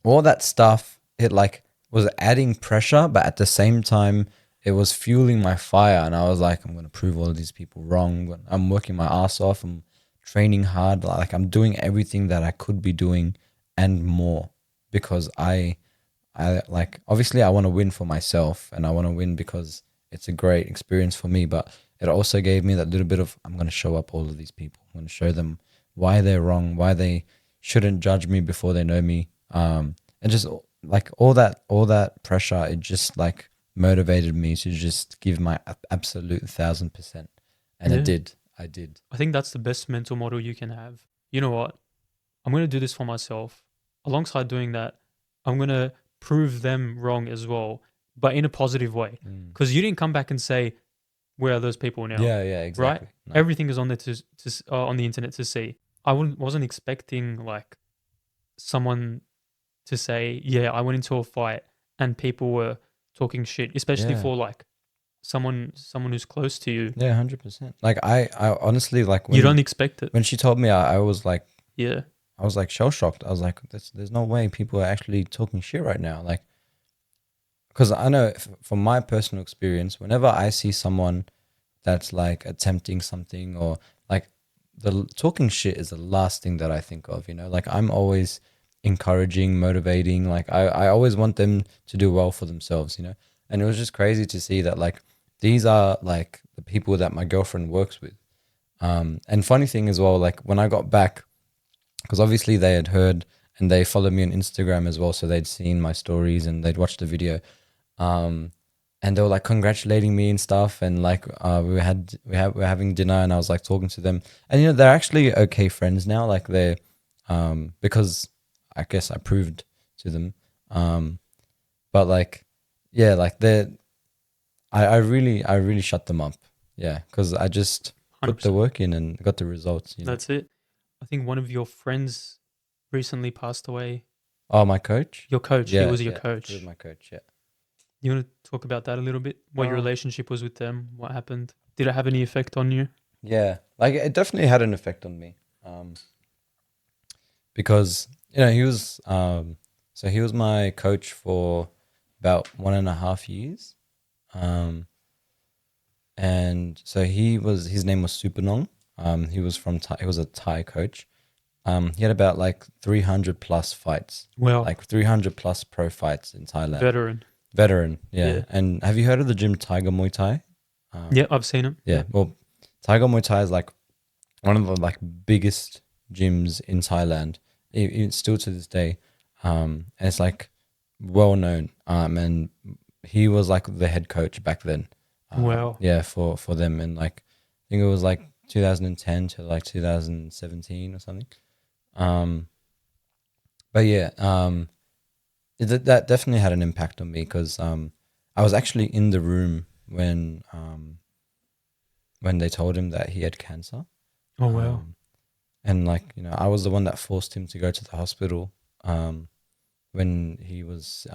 all that stuff, it like was adding pressure, but at the same time, it was fueling my fire. And I was like, I'm gonna prove all of these people wrong. I'm working my ass off. I'm training hard. Like I'm doing everything that I could be doing and more because I like obviously I want to win for myself and I want to win because it's a great experience for me, but it also gave me that little bit of I'm going to show up all of these people. I'm going to show them why they're wrong, why they shouldn't judge me before they know me. And just like all that pressure, it just like motivated me to just give my absolute 1,000%. And Yeah. it did. I did. I think that's the best mental model you can have. You know what? I'm going to do this for myself. Alongside doing that, I'm going to prove them wrong as well, but in a positive way. Because you didn't come back and say, where are those people now? Yeah, yeah, exactly. Right? No. Everything is on there on the internet to see. I wasn't expecting like someone to say, yeah, I went into a fight and people were talking shit, especially Yeah. for like someone who's close to you. Yeah, 100%. Like I honestly like You don't expect it. when she told me, I was like, Yeah. I was like shell shocked. I was like, there's no way people are actually talking shit right now. Like, because I know from my personal experience, whenever I see someone that's like attempting something or like the talking shit is the last thing that I think of, you know, like I'm always encouraging, motivating. Like I always want them to do well for themselves, you know? And it was just crazy to see that like these are like the people that my girlfriend works with. And funny thing as well, like when I got back, because obviously they had heard and they followed me on Instagram as well, so they'd seen my stories and they'd watched the video, and they were like congratulating me and stuff, and like we were having dinner, and I was like talking to them, and you know they're actually okay friends now, like they're because I guess I proved to them, but like yeah, like they're I really shut them up, yeah, because I just put the 100%. work in and got the results, you know. That's it. I think one of your friends recently passed away. Oh, my coach. Your coach, he was your coach. He was my coach. Yeah. You want to talk about that a little bit? What your relationship was with them? What happened? Did it have any effect on you? Yeah, like it definitely had an effect on me, because you know he was so he was my coach for about 1.5 years, and so his name was Supernong. He was from Thai, he was a Thai coach. He had about like 300 plus fights, Well, like 300 plus pro fights in Thailand. veteran. Veteran, yeah. Yeah. And have you heard of the gym Tiger Muay Thai? Yeah, I've seen him. Yeah. Well, Tiger Muay Thai is like one of the like biggest gyms in Thailand, even still to this day. And it's like well known. And he was like the head coach back then. Wow. Yeah, for them, and like I think it was like 2010 to like 2017 or something. But yeah, that definitely had an impact on me because I was actually in the room when they told him that he had cancer. Oh, wow. And like, you know, I was the one that forced him to go to the hospital when he was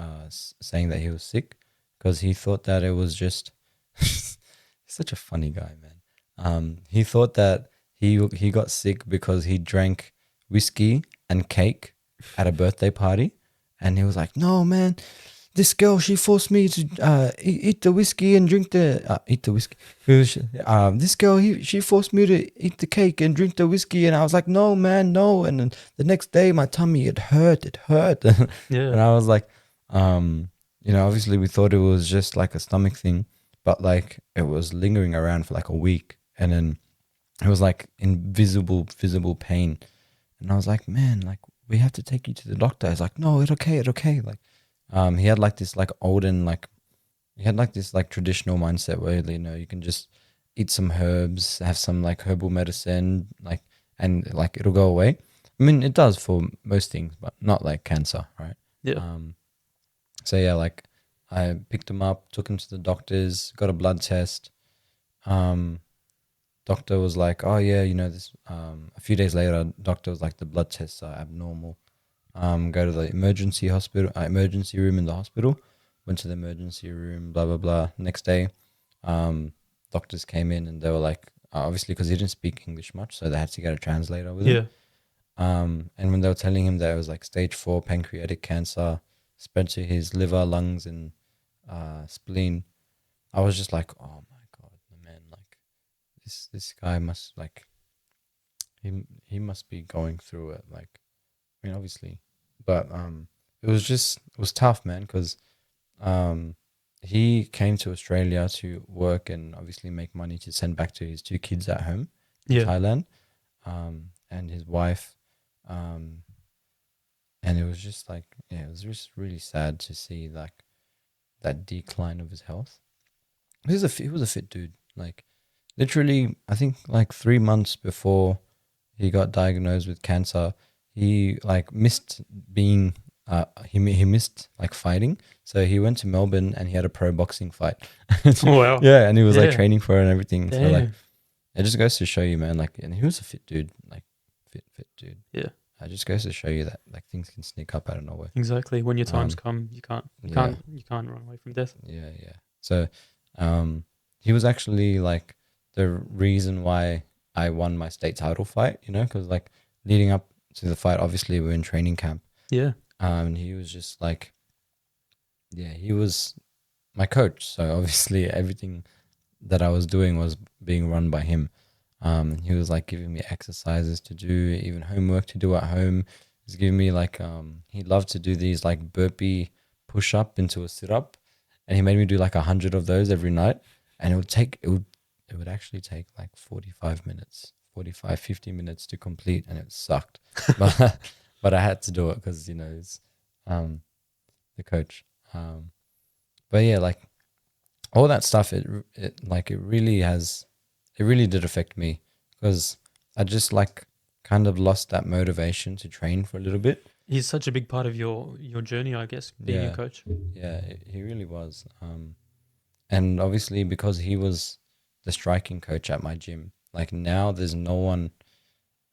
saying that he was sick because he thought that it was just he's such a funny guy, man. He thought that he got sick because he drank whiskey and cake at a birthday party, and he was like, "No, man, this girl, she forced me to eat the whiskey and drink the eat the whiskey. This girl, she forced me to eat the cake and drink the whiskey, and I was like, no, man, no. And then the next day, my tummy it hurt, and Yeah. I was like, you know, obviously we thought it was just like a stomach thing, but like it was lingering around for like a week, and then it was like invisible, visible pain, and I was like, man, like we have to take you to the doctor. He's like, no, it's okay, it's okay, like. He had like this like olden like he had like this like traditional mindset where, you know, you can just eat some herbs, have some like herbal medicine, like, and like it'll go away. I mean, it does for most things, but not like cancer, right? Yeah. Um, so yeah, like I picked him up, took him to the doctors, got a blood test. Um, doctor was like, oh yeah, you know this. A few days later, doctor was like, the blood tests are abnormal. Go to the emergency hospital, emergency room in the hospital. Went to the emergency room, blah blah blah. Next day, doctors came in and they were like, obviously because he didn't speak English much, so they had to get a translator with him. Yeah. And when they were telling him that it was like stage 4 pancreatic cancer, spread to his liver, lungs, and spleen, I was just like, oh my god, man, like this guy must like he must be going through it. Like, I mean, obviously, but it was tough, man, because he came to Australia to work and obviously make money to send back to his 2 kids at home in Yeah. Thailand, and his wife, and it was just like, yeah, it was just really sad to see like that decline of his health. He was a fit dude, like literally, I think like 3 months before he got diagnosed with cancer, he like missed being he missed like fighting, so he went to Melbourne and he had a pro boxing fight. Wow. Yeah, and he was like Yeah. training for it and everything. So like Damn. it just goes to show you, man, like, and he was a fit dude, like fit dude. Yeah. It just goes to show you that like things can sneak up out of nowhere. Exactly. When your times Um, come, you can't yeah. you can't run away from death. Yeah, yeah. So, he was actually like the reason why I won my state title fight, you know, because like leading up to the fight, obviously we we're in training camp. Yeah. And he was just like, yeah, he was my coach. So obviously everything that I was doing was being run by him. He was like giving me exercises to do, even homework to do at home. He's giving me like, he loved to do these like burpee push up into a sit up, and he made me do like 100 of those every night. And it would actually take like 45 minutes, 45, 50 minutes to complete, and it sucked. But I had to do it because, you know, it's the coach. But yeah, like all that stuff, it really did affect me, because I just like kind of lost that motivation to train for a little bit. He's such a big part of your journey, I guess, being a Yeah. coach. Yeah, he really was. And obviously because he was the striking coach at my gym, like now there's no one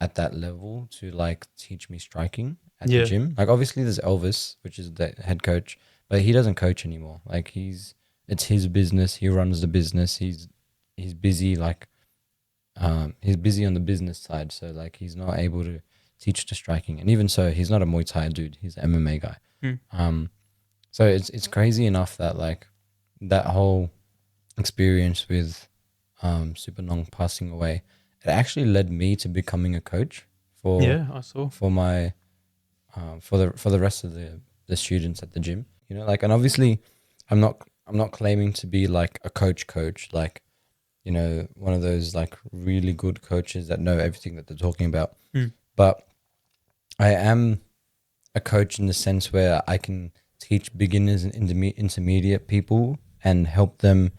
at that level to like teach me striking at the Yeah. gym. Like obviously there's Elvis, which is the head coach, but he doesn't coach anymore. Like it's his business. He runs the business. He's busy, like he's busy on the business side, so like he's not able to teach the striking. And even so, he's not a Muay Thai dude. He's an MMA guy. Hmm. So it's crazy enough that like that whole experience with Super Nong passing away, it actually led me to becoming a coach for Yeah, I saw. my for the rest of the students at the gym. You know, like, and obviously I'm not claiming to be like a coach, like, you know, one of those like really good coaches that know everything that they're talking about. Hmm. But I am a coach in the sense where I can teach beginners and intermediate people and help them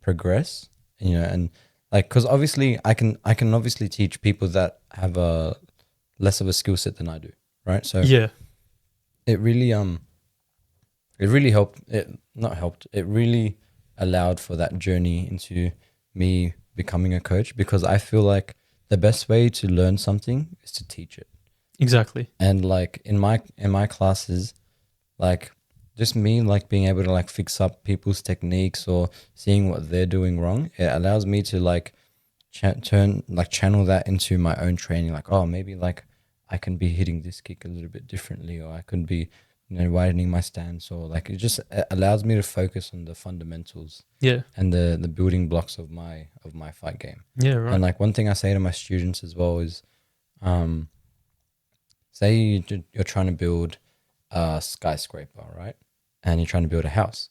progress, you know, and like, because obviously I can obviously teach people that have a less of a skill set than I do, right? So Yeah. it really helped. It really allowed for that journey into me becoming a coach, because I feel like the best way to learn something is to teach it. Exactly. And like in my classes, like just me like being able to like fix up people's techniques or seeing what they're doing wrong, it allows me to like channel that into my own training. Like, oh, maybe like I can be hitting this kick a little bit differently, or I could be, you know, widening my stance, or like it allows me to focus on the fundamentals Yeah. and the building blocks of my fight game. Yeah. Right. And like one thing I say to my students as well is, say you're trying to build a skyscraper, right? And you're trying to build a house.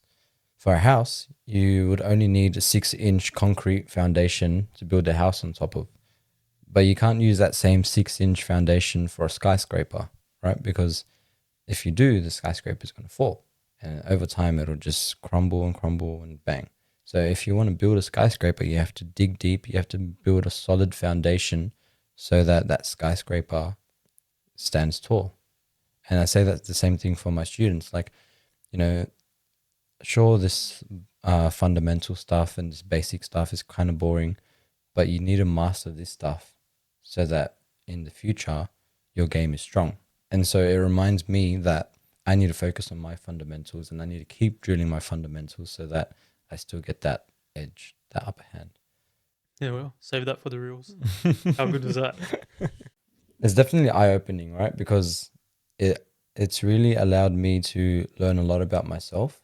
For a house, you would only need a 6-inch concrete foundation to build a house on top of. But you can't use that same 6-inch foundation for a skyscraper, right? Because if you do, the skyscraper is going to fall. and over time it'll just crumble and bang. So if you want to build a skyscraper, you have to dig deep. You have to build a solid foundation so that that skyscraper stands tall. And I say that's the same thing for my students. Like, you know, sure, this fundamental stuff and this basic stuff is kind of boring, but you need to master this stuff so that in the future your game is strong. And so it reminds me that I need to focus on my fundamentals and I need to keep drilling my fundamentals so that I still get that edge, that upper hand. Yeah, well, save that for the reels. How good was that? It's definitely eye-opening, right? Because it's really allowed me to learn a lot about myself,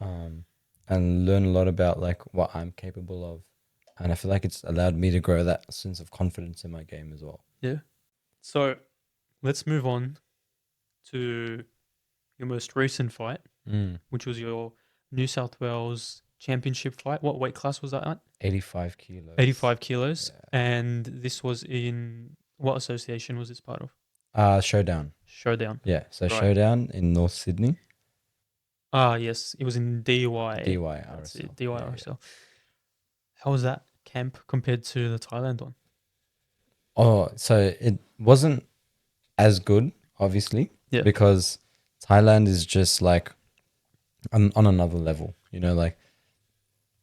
and learn a lot about like what I'm capable of. And I feel like it's allowed me to grow that sense of confidence in my game as well. Yeah. So let's move on to your most recent fight, which was your New South Wales Championship fight. What weight class was that at? 85 kilos. 85 kilos. Yeah. And this was in what association was this part of? Showdown. Showdown. Yeah, so Right. Showdown in North Sydney. Ah, yes. It was in DY. DY That's RSL. it, DY Yeah, yeah. RSL. How was that camp compared to the Thailand one? Oh, so it wasn't as good, obviously, Yeah. because Thailand is just like on another level, you know, like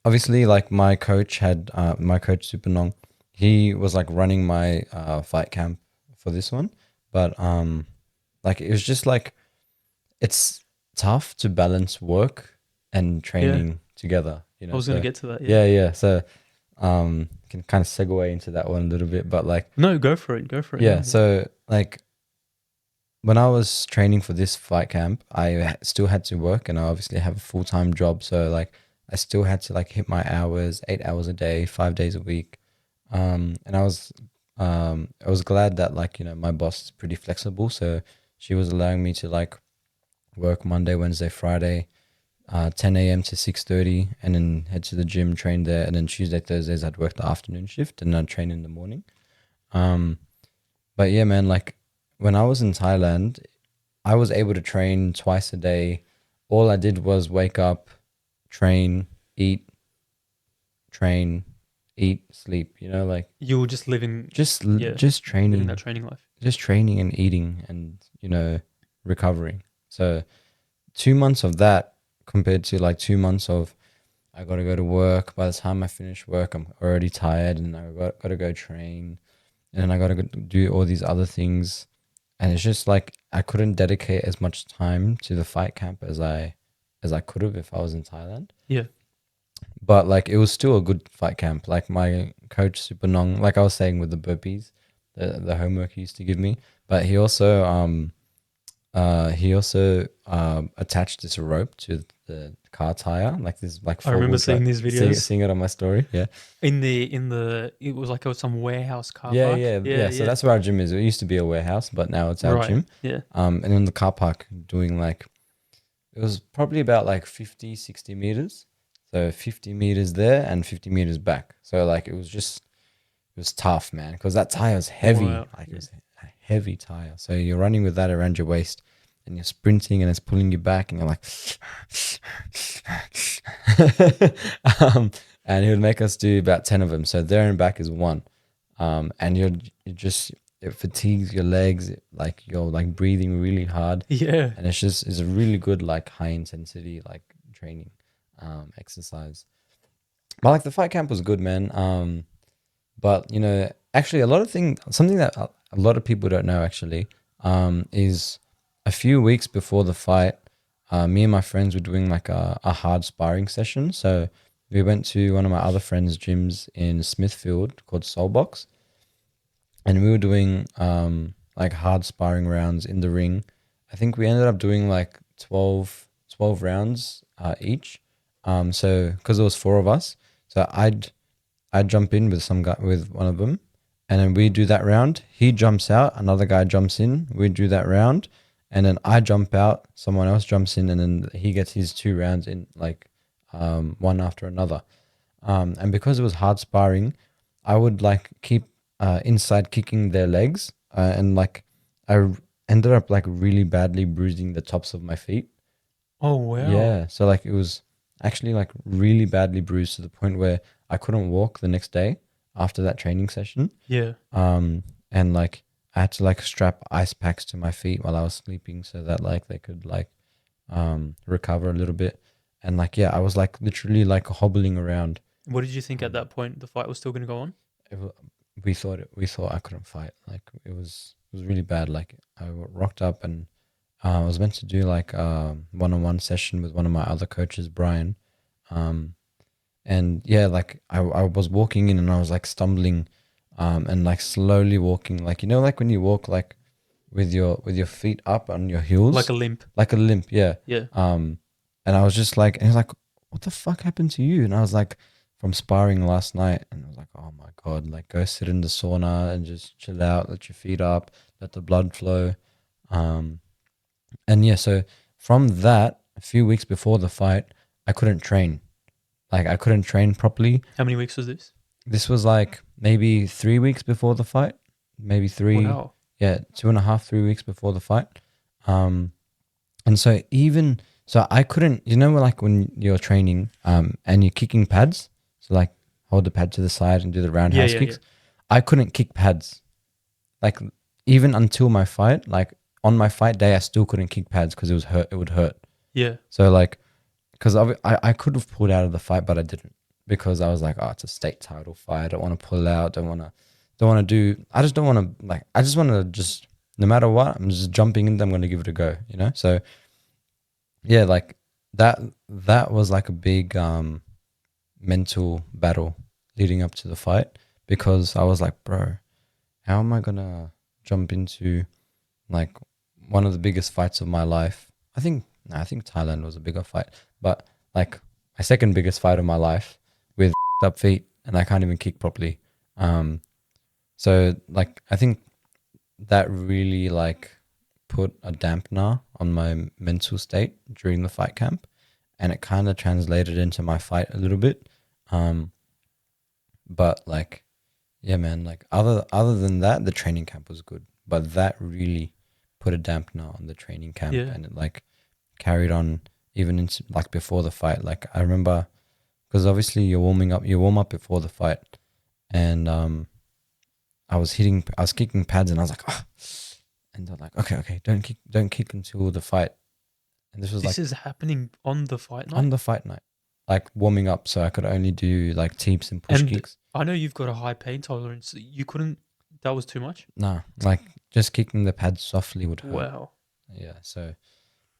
obviously like my coach Supernong, he was like running my fight camp for this one, but like it was just like it's tough to balance work and training together, you know. I was going to so- get to that. Yeah. yeah. So can kind of segue into that one a little bit, but like No, go for it. Go for it. yeah, so like when I was training for this fight camp, I still had to work, and I obviously have a full-time job, so like I still had to like hit my hours, 8 hours a day, 5 days a week. And I was glad that like, you know, my boss is pretty flexible, so she was allowing me to like work Monday, Wednesday, Friday, 10 a.m. to 6:30, and then head to the gym, train there, and then Tuesday, Thursdays I'd work the afternoon shift and I'd train in the morning. But yeah, man, like when I was in Thailand, I was able to train twice a day. All I did was wake up, train, eat, sleep, you know, like You were just living just living training, that training life. just training and eating and, you know, recovering. So 2 months of that compared to like 2 months of I got to go to work. By the time I finish work, I'm already tired and I got to go train, and then I got to do all these other things. And it's just like I couldn't dedicate as much time to the fight camp as I could have if I was in Thailand. Yeah. But like it was still a good fight camp. Like my coach Supernong, like I was saying with the burpees, the homework he used to give me. But he also attached this rope to the car tire, like this like I remember four-wheel seeing drive- these videos. seeing it on my story. Yeah. In the it was like some warehouse car Yeah, park. yeah. So that's where our gym is. It used to be a warehouse, but now it's our right. gym. Yeah. And in the car park doing like, it was probably about like 50, 60 meters. So 50 meters there and 50 meters back. So like it was tough, man, because that tire was heavy. Wow. Like it was a heavy tire. So you're running with that around your waist and you're sprinting and it's pulling you back and you're like, and he would make us do about 10 of them. So there and back is one. And it fatigues your legs. Like you're like breathing really hard. Yeah. And it's a really good like high intensity like training exercise. But like the fight camp was good, man. But you know, actually something that a lot of people don't know actually is a few weeks before the fight, me and my friends were doing like a hard sparring session. So we went to one of my other friends' gyms in Smithfield called Soulbox, and we were doing like hard sparring rounds in the ring. I think we ended up doing like 12 rounds each. So because there was 4 of us, so I'd jump in with with one of them, and then we do that round. He jumps out, another guy jumps in, we do that round, and then I jump out, someone else jumps in, and then he gets his 2 rounds in like one after another. And because it was hard sparring, I would like keep inside kicking their legs, and like I ended up like really badly bruising the tops of my feet. Oh wow. Yeah. So like it was actually like really badly bruised to the point where I couldn't walk the next day after that training session. Yeah. And like I had to like strap ice packs to my feet while I was sleeping so that like they could like recover a little bit. And like yeah, I was like literally like hobbling around. What did you think at that point? The fight was still going to go on? It, wa- we thought I couldn't fight. Like it was really bad. Like I rocked up and I was meant to do like one-on-one session with one of my other coaches, Brian. Um, and yeah, like I was walking in and I was like stumbling, and like slowly walking, like you know, like when you walk like with your feet up on your heels, Like a limp. like a limp, yeah. Yeah. And I was just like, and he was like, "What the fuck happened to you?" And I was like, "From sparring last night." And I was like, "Oh my god, like go sit in the sauna and just chill out, let your feet up, let the blood flow." Um, and yeah, so from that, a few weeks before the fight, I couldn't train. Like I couldn't train properly. How many weeks was this? This was like maybe 3 weeks before the fight, maybe three, Wow. yeah, 2.5, 3 weeks before the fight. And so even so, I couldn't. You know, like when you're training, and you're kicking pads, so like hold the pad to the side and do the roundhouse Yeah, kicks. I couldn't kick pads, like even until my fight. Like on my fight day, I still couldn't kick pads because it was hurt. It would hurt. Yeah. So like, because I could have pulled out of the fight, but I didn't because I was like, oh, it's a state title fight. I don't want to pull out. Don't want to do. I just don't want to like. I just want to just no matter what. I'm just jumping in. I'm going to give it a go. You know. So yeah, like that was like a big mental battle leading up to the fight because I was like, bro, how am I gonna jump into like one of the biggest fights of my life? I think Thailand was a bigger fight, but like my second biggest fight of my life with up feet and I can't even kick properly. So like I think that really like put a dampener on my mental state during the fight camp, and it kind of translated into my fight a little bit. But like, yeah, man, like other than that, the training camp was good, but that really put a dampener on the training camp, Yeah. and it like carried on even into like before the fight. Like I remember, because obviously you warm up before the fight, and I was kicking pads, and I was like, oh, and they're like, okay, don't kick until the fight, and this was This like is happening on the fight night. on the fight night, like warming up, so I could only do like teeps and push And kicks. I know you've got a high pain tolerance. You couldn't. That was too much. Nah, like just kicking the pads softly would hurt. Wow. Yeah, so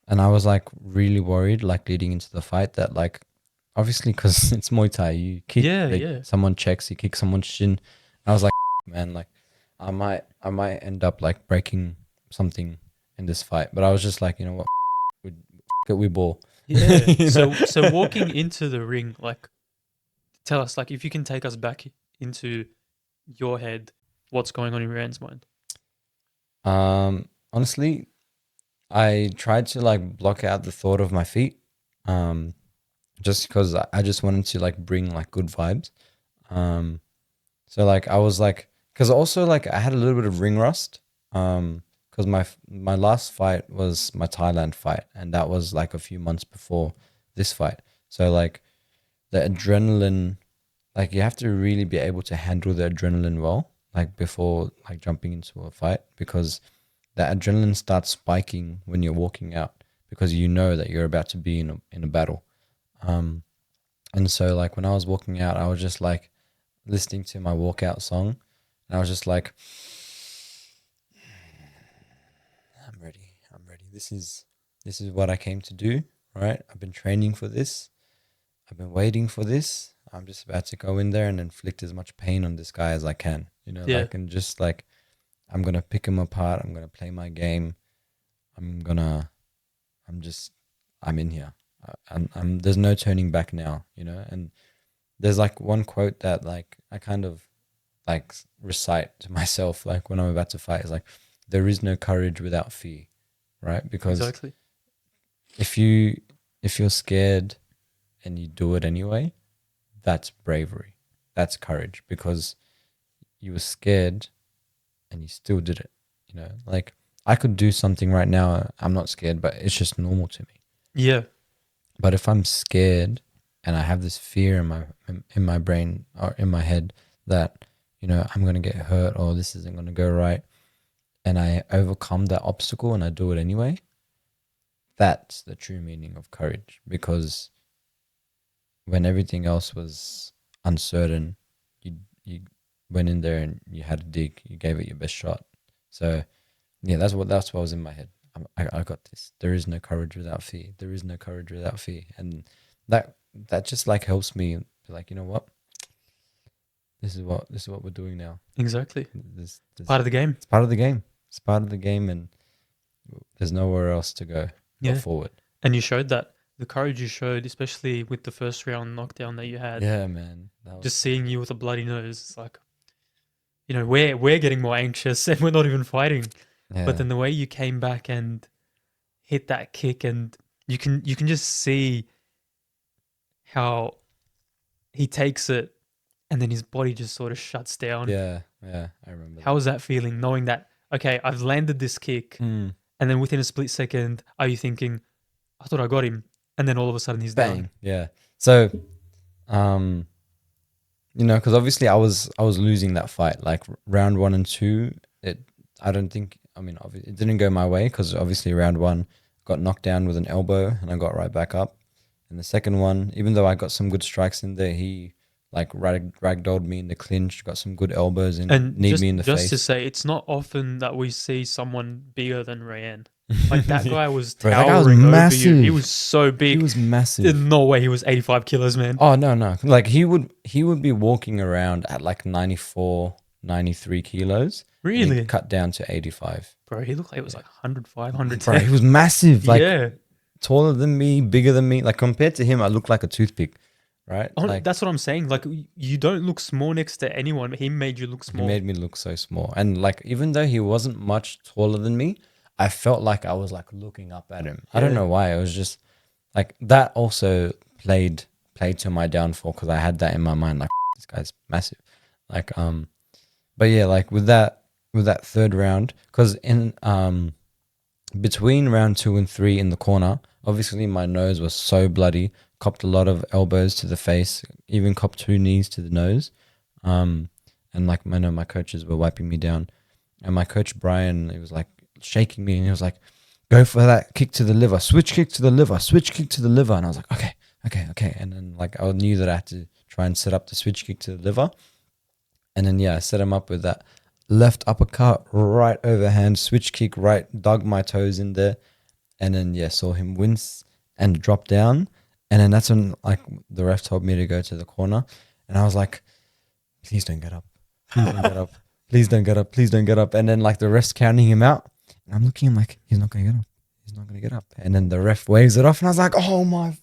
and I was like really worried, like leading into the fight that like obviously because it's Muay Thai, you kick, Yeah. someone checks, you kick someone's shin. And I was like, man, like I might end up like breaking something in this fight, but I was just like, you know what, we ball. Yeah. You know? So walking into the ring, like, tell us, like, if you can take us back into your head, what's going on in Rand's mind? Honestly, I tried to like block out the thought of my feet, just because I just wanted to like bring like good vibes. So like I was like, because also like I had a little bit of ring rust, because my last fight was my Thailand fight, and that was like a few months before this fight. So like the adrenaline, like you have to really be able to handle the adrenaline well, like before like jumping into a fight, because the adrenaline starts spiking when you're walking out because you know that you're about to be in a battle. And so like when I was walking out, I was just like listening to my walkout song, and I was just like, I'm ready. I'm ready. This is what I came to do, right? I've been training for this. I've been waiting for this. I'm just about to go in there and inflict as much pain on this guy as I can, you know, Yeah. like, and just like, I'm going to pick him apart. I'm going to play my game. I'm in here. There's no turning back now, you know? And there's like one quote that like, I kind of like recite to myself, like when I'm about to fight, is like, there is no courage without fear, right? Because Exactly. if you're scared and you do it anyway, that's bravery. That's courage, because you were scared and you still did it. You know, like I could do something right now. I'm not scared, but it's just normal to me. Yeah. But if I'm scared and I have this fear in my brain or in my head that, you know, I'm gonna get hurt or this isn't gonna go right, and I overcome that obstacle and I do it anyway, that's the true meaning of courage. Because when everything else was uncertain, you went in there and you had a dig, you gave it your best shot. So yeah, that's what was in my head. I got this. There is no courage without fear. There is no courage without fear, and that just like helps me. Be like, you know what? This is what we're doing now. Exactly. This Part of the game. It's part of the game. It's part of the game, and there's nowhere else to go Yeah. forward. And you showed that. The courage you showed, especially with the first round knockdown that you had. Yeah, man. Just seeing you with a bloody nose, it's like, you know, we're getting more anxious and we're not even fighting. yeah. But then the way you came back and hit that kick, and you can just see how he takes it, and then his body just sort of shuts down. Yeah, I remember. How was that feeling, knowing that, okay, I've landed this kick, and then within a split second, are you thinking, I thought I got him, and then all of a sudden he's Bang. down. Yeah. So, you know, because obviously I was losing that fight. Like round 1 and 2, I don't think. I mean, it didn't go my way because obviously round 1 got knocked down with an elbow and I got right back up. And the second one, even though I got some good strikes in there, he like ragdolled me in the clinch, got some good elbows in, And kneed me in the just face. to say, it's not often that we see someone bigger than Rayyan. Like that guy was Bro, that guy was towering over you. massive. He was so big. He was massive. There's no way he was 85 kilos, man. Oh no. Like he would be walking around at like 94, 93 kilos. and he Really? cut down to 85. Bro, he looked like it was like 105, 110. Bro, he was massive. Like yeah. taller than me, bigger than me. Like compared to him, I look like a toothpick, right? Oh, Like that's what I'm saying. Like, you don't look small next to anyone, but he made you look he small. made me look so small. And like even though he wasn't much taller than me, I felt like I was like looking up at him. I don't Yeah. know why. It was just like that also played to my downfall because I had that in my mind. Like this guy's massive. Like but yeah, like with that third round, because in between round 2 and 3 in the corner, obviously my nose was so bloody. Copped a lot of elbows to the face, even copped 2 knees to the nose. And like I know my coaches were wiping me down, and my coach Brian, he was like shaking me, and he was like, "Go for that kick to the liver, switch kick to the liver, switch kick to the liver." And I was like, "Okay." And then like I knew that I had to try and set up the switch kick to the liver, and then I set him up with that left uppercut, right overhand, switch kick, right, dug my toes in there, and then saw him wince and drop down, and then that's when like the ref told me to go to the corner, and I was like, "Please don't get up, please don't get up, please don't get up, please don't get up," and then like the ref's counting him out, and I'm looking, I'm like, he's not gonna get up, he's not gonna get up, and then the ref waves it off, and I was like, oh my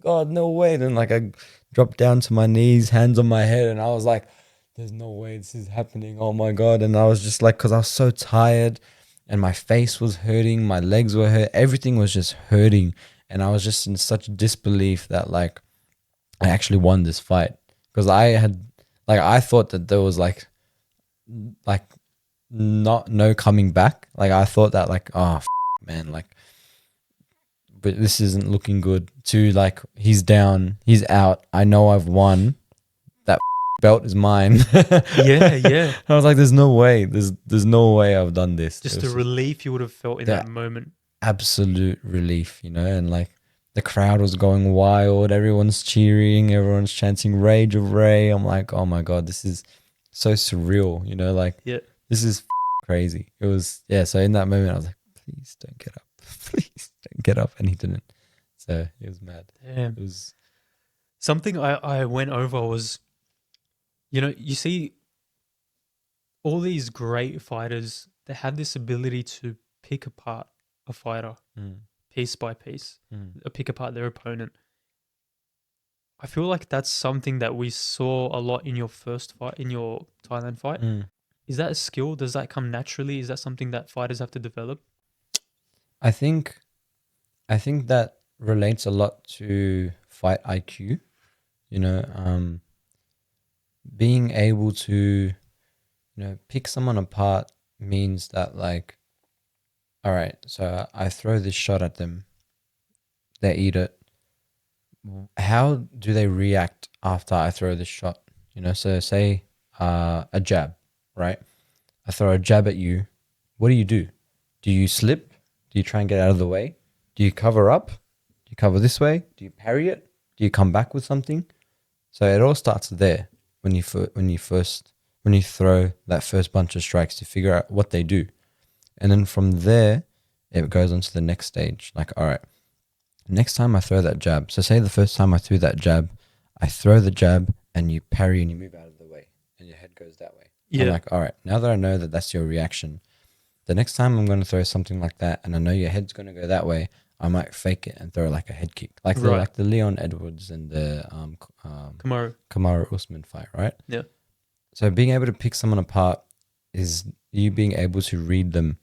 God, no way! Then like I dropped down to my knees, hands on my head, and I was like, there's no way this is happening. Oh my God. And I was just like, because I was so tired and my face was hurting, my legs were hurt, everything was just hurting. And I was just in such disbelief that like I actually won this fight. Because I thought that there was like no coming back. Like I thought that like, oh man, like, but this isn't looking good. To like, he's down, he's out. I know I've won. That belt is mine. Yeah. I was like, there's no way. There's no way I've done this. Just It the was relief you would have felt in that moment. absolute relief, and like the crowd was going wild. Everyone's cheering. Everyone's chanting "Rage of Ray." I'm like, oh my God, this is so surreal. Like this is crazy. It was So in that moment, I was like, please don't get up. Please don't get up. And he didn't. So it was mad. Damn. It was Something I went over was, you see all these great fighters, they have this ability to pick apart a fighter piece by piece, pick apart their opponent. I feel like that's something that we saw a lot in your first fight, in your Thailand fight. Is that a skill? Does that come naturally? Is that something that fighters have to develop? I think that relates a lot to fight IQ. Being able to, pick someone apart means that like, all right, so I throw this shot at them, they eat it, how do they react after I throw this shot? You know, so say a jab, right? I throw a jab at you. What do? Do you slip? Do you try and get out of the way? Do you cover up? Do you cover this way? Do you parry it? Do you come back with something? So it all starts there when you throw that first bunch of strikes to figure out what they do, and then from there it goes on to the next stage. Like, all right, next time I throw that jab. So say the first time I threw that jab, I throw the jab and you parry and you move out of the way and your head goes that way. I'm Yeah. like, all right, now that I know that that's your reaction, the next time I'm going to throw something like that and I know your head's going to go that way, I might fake it and throw like a head kick, like Right. the Leon Edwards and the Kamaru. Kamaru Usman fight, right? Yeah. So being able to pick someone apart is you being able to read them,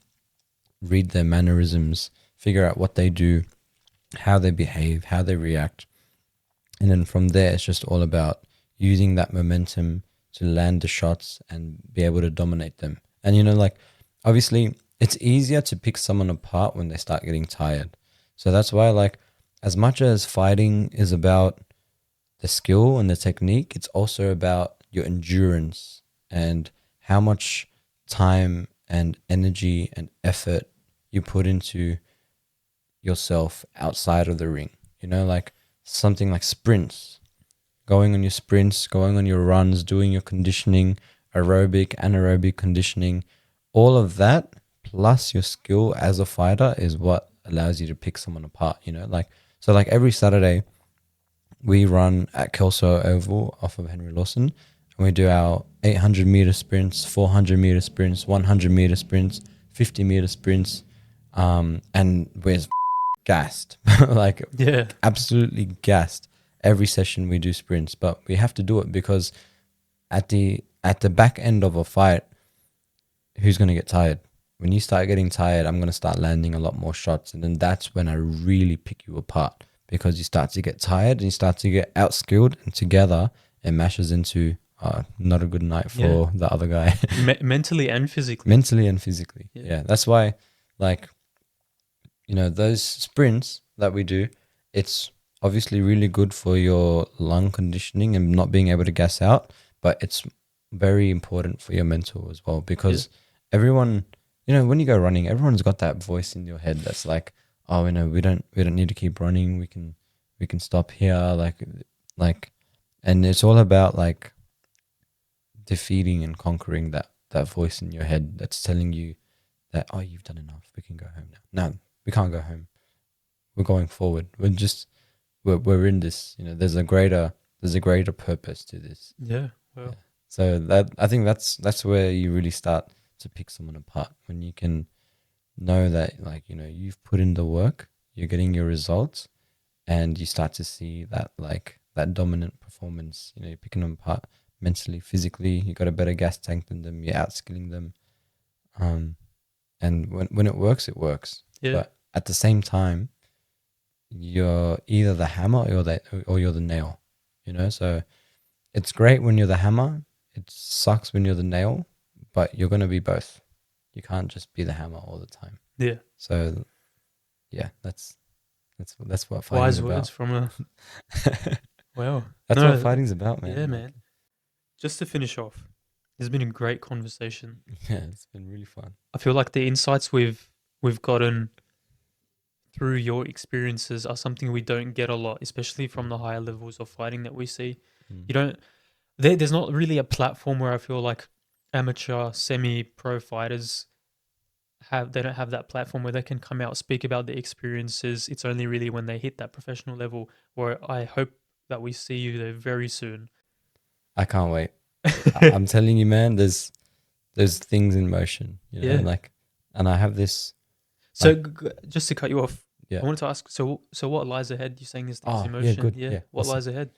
read their mannerisms, figure out what they do, how they behave, how they react. And then from there, it's just all about using that momentum to land the shots and be able to dominate them. And, you know, like, obviously, it's easier to pick someone apart when they start getting tired. So that's why, like, as much as fighting is about the skill and the technique, it's also about your endurance and how much time and energy and effort you put into yourself outside of the ring. You know, like something like sprints, going on your sprints, going on your runs, doing your conditioning, aerobic, anaerobic conditioning, all of that plus your skill as a fighter is what allows you to pick someone apart, you know? Like, so like every Saturday we run at Kelso Oval off of Henry Lawson and we do our 800-meter sprints, 400-meter sprints, 100-meter sprints, 50-meter sprints, and we're gassed, like Yeah. absolutely gassed. Every session we do sprints, but we have to do it because at the back end of a fight, who's going to get tired? When you start getting tired, I'm going to start landing a lot more shots, and then that's when I really pick you apart because you start to get tired and you start to get outskilled, and together it mashes into not a good night for the other guy. Mentally and physically. Mentally and physically. Yeah. Yeah, that's why, like, you know, those sprints that we do, it's obviously really good for your lung conditioning and not being able to gas out, but it's very important for your mental as well because everyone, you know, when you go running, everyone's got that voice in your head that's like, oh, you know, we don't need to keep running. We can stop here. Like, and it's all about like defeating and conquering that voice in your head that's telling you that, oh, you've done enough. We can go home now. No, we can't go home. We're going forward. We're in this, you know, there's a greater purpose to this. Yeah. Well. Yeah. So that, I think that's where you really start to pick someone apart, when you can know that, like, you know, you've put in the work, you're getting your results, and you start to see that, like, that dominant performance, you know, you're picking them apart mentally, physically, you got a better gas tank than them, you're outskilling them. And when it works, it works. Yeah. But at the same time, you're either the hammer or you're the nail, you know? So it's great when you're the hammer. It sucks when you're the nail, but you're going to be both. You can't just be the hammer all the time. Yeah. So yeah, that's what fighting's Wise about. words from a. Wow. That's No, what fighting's about, man. Yeah, man. Just to finish off, it's been a great conversation. Yeah, it's been really fun. I feel like the insights we've gotten through your experiences are something we don't get a lot, especially from the higher levels of fighting that we see. You don't. There's not really a platform where I feel like amateur, semi-pro fighters they don't have that platform where they can come out, speak about their experiences. It's only really when they hit that professional level where I hope that we see you there very soon. I can't wait. I'm telling you, man, there's things in motion, you know, Yeah. like, and I have this. So just to cut you off, Yeah. I wanted to ask, so what lies ahead? You're saying there's things Oh, in yeah, motion. good. Yeah. Yeah, What awesome. lies ahead?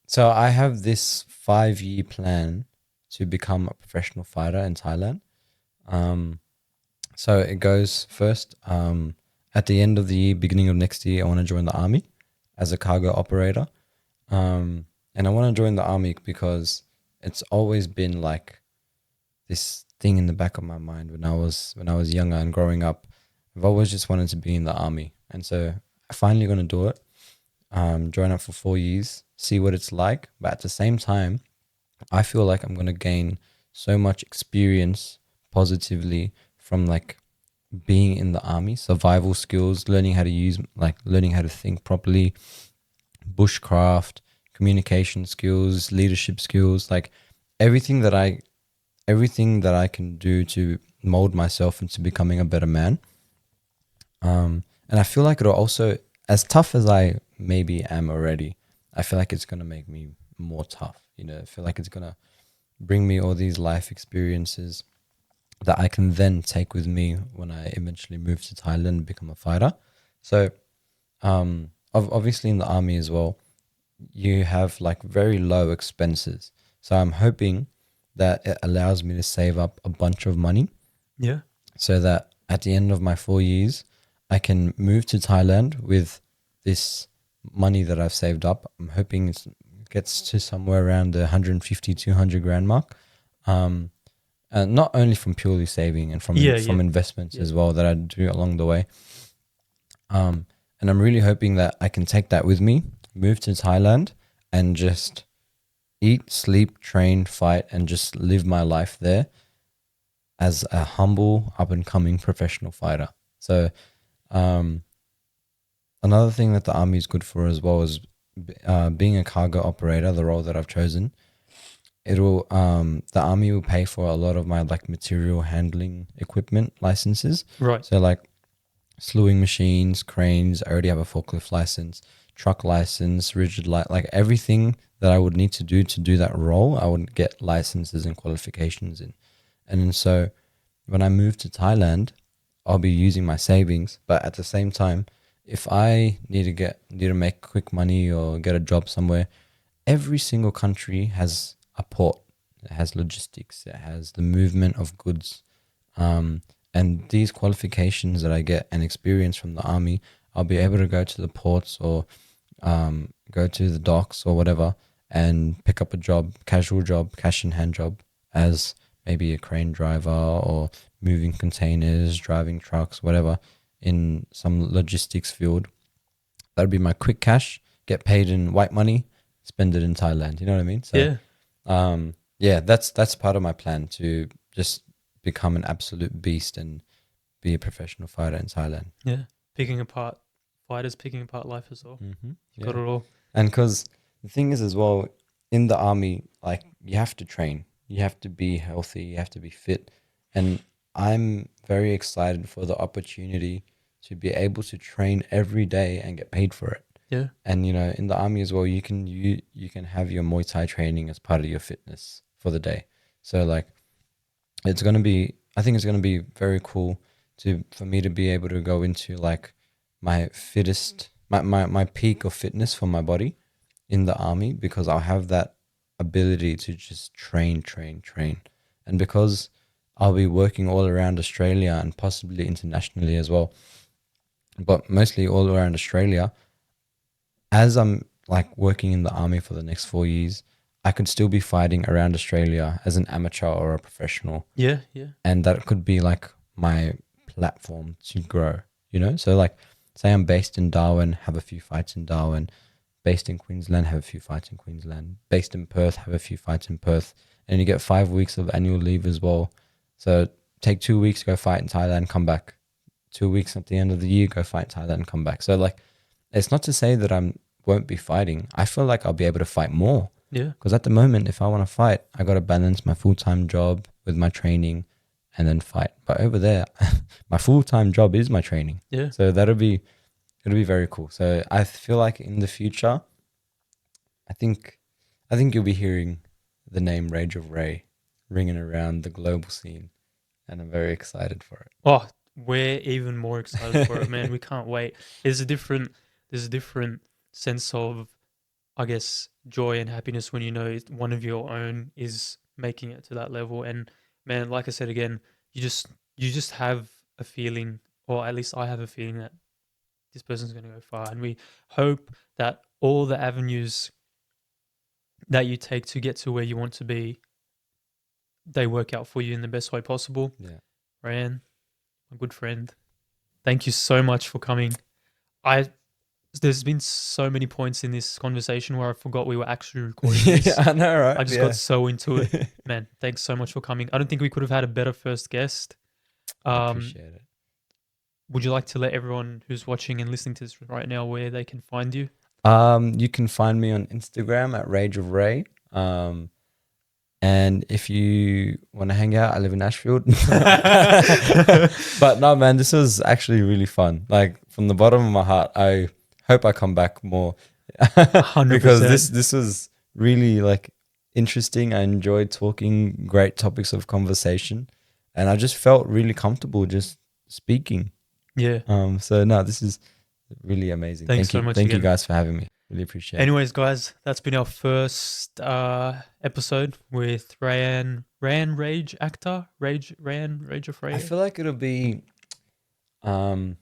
So I have this 5-year plan to become a professional fighter in Thailand. So it goes first, at the end of the year, beginning of next year, I want to join the army as a cargo operator. And I want to join the army because it's always been like this thing in the back of my mind when I was younger and growing up. I've always just wanted to be in the army. And so I'm finally going to do it. join up for 4 years, see what it's like. But at the same time, I feel like I'm gonna gain so much experience positively from like being in the army, survival skills, learning how to learning how to think properly, bushcraft, communication skills, leadership skills, like everything that I everything that I can do to mold myself into becoming a better man. And I feel like it'll also, as tough as I maybe am already, I feel like it's gonna make me more tough. I feel like it's gonna bring me all these life experiences that I can then take with me when I eventually move to Thailand and become a fighter. So, obviously in the army as well, you have like very low expenses. So I'm hoping that it allows me to save up a bunch of money Yeah. so that at the end of my 4 years, I can move to Thailand with this money that I've saved up. I'm hoping it gets to somewhere around the 150, 200 grand mark. And not only from purely saving and from Yeah, from yeah. investments Yeah. as well that I do along the way. And I'm really hoping that I can take that with me, move to Thailand, and just eat, sleep, train, fight, and just live my life there as a humble, up and coming professional fighter. So, another thing that the army is good for as well is being a cargo operator, the role that I've chosen. The army will pay for a lot of my like material handling equipment licenses. Right. So like slewing machines, cranes. I already have a forklift license, truck license, rigid light, like everything that I would need to do that role. I would get licenses and qualifications in, and then so when I move to Thailand, I'll be using my savings. But at the same time, if I need to make quick money or get a job somewhere, every single country has a port. It has logistics. It has the movement of goods. And these qualifications that I get and experience from the army, I'll be able to go to the ports or go to the docks or whatever and pick up a job, casual job, cash in hand job as maybe a crane driver or moving containers, driving trucks, whatever, in some logistics field. That'd be my quick cash, get paid in white money, spend it in Thailand. You know what I mean? So, Yeah. yeah, that's part of my plan to just become an absolute beast and be a professional fighter in Thailand. Yeah. Picking apart fighters, picking apart life as well. Mm-hmm. You've got it all. And because the thing is as well, in the army, like you have to train, you have to be healthy, you have to be fit. And I'm very excited for the opportunity to be able to train every day and get paid for it. Yeah. And in the army as well, you can have your Muay Thai training as part of your fitness for the day. So like I think it's gonna be very cool for me to be able to go into like my fittest my peak of fitness for my body in the army because I'll have that ability to just train, train, train. And because I'll be working all around Australia and possibly internationally as well, but mostly all around Australia, as I'm like working in the army for the next 4 years, I could still be fighting around Australia as an amateur or a professional. Yeah. Yeah. And that could be like my platform to grow. So like say I'm based in Darwin, have a few fights in Darwin, based in Queensland, have a few fights in Queensland, based in Perth, have a few fights in Perth, and you get 5 weeks of annual leave as well. So take 2 weeks, go fight in Thailand, come back. 2 weeks at the end of the year, go fight in Thailand, come back. So like it's not to say that I won't be fighting. I feel like I'll be able to fight more. Yeah. Because at the moment, if I want to fight, I got to balance my full-time job with my training and then fight. But over there, my full-time job is my training. Yeah. So it'll be very cool. So I feel like in the future, I think you'll be hearing the name Rage of Ray ringing around the global scene. And I'm very excited for it. Oh, we're even more excited for it, man. We can't wait. There's a different sense of, I guess, joy and happiness when you know one of your own is making it to that level. And man, like I said again, you just have a feeling, or at least I have a feeling that this person's going to go far. And we hope that all the avenues that you take to get to where you want to be, they work out for you in the best way possible. Yeah. Ryan, my good friend, thank you so much for coming. I There's been so many points in this conversation where I forgot we were actually recording this. Yeah, I know, right? I just got so into it. Man, thanks so much for coming. I don't think we could have had a better first guest. I appreciate it. Would you like to let everyone who's watching and listening to this right now where they can find you? You can find me on Instagram at Rage of Ray. And if you want to hang out, I live in Ashfield. But no, man, this was actually really fun. Like from the bottom of my heart, I hope I come back more 100%. because this was really like interesting. I enjoyed talking, great topics of conversation, and I just felt really comfortable just speaking. Yeah. So no, this is really amazing. Thanks Thank you. so much Thank you again. guys for having me. Really appreciate it. Anyways, guys, that's been our first episode with Rayyan Rage Akhtar. Rayyan Rage of Ray. I feel like it'll be Rayyan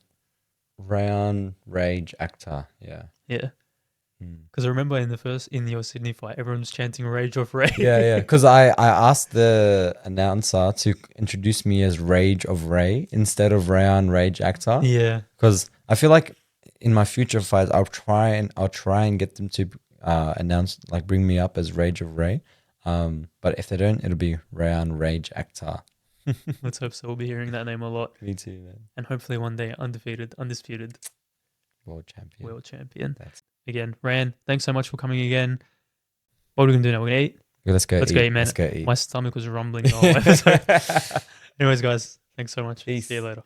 Rage Akhtar. Yeah. Yeah. Because I remember in your Sydney fight, everyone was chanting Rage of Ray. Yeah. Because I asked the announcer to introduce me as Rage of Ray instead of Rayyan Rage Akhtar. Yeah. Because I feel like in my future fights, I'll try and get them to announce, like, bring me up as Rage of Ray. But if they don't, it'll be Rayyan Rage Akhtar. Let's hope so. We'll be hearing that name a lot. Me too, man. And hopefully one day undisputed World champion. world champion. That's Again, Rayyan, thanks so much for coming again. What are we going to do now? We're going to eat? Let's go eat, man. Let's go eat. My stomach was rumbling the whole episode. Anyways, guys, thanks so much. Peace. See you later.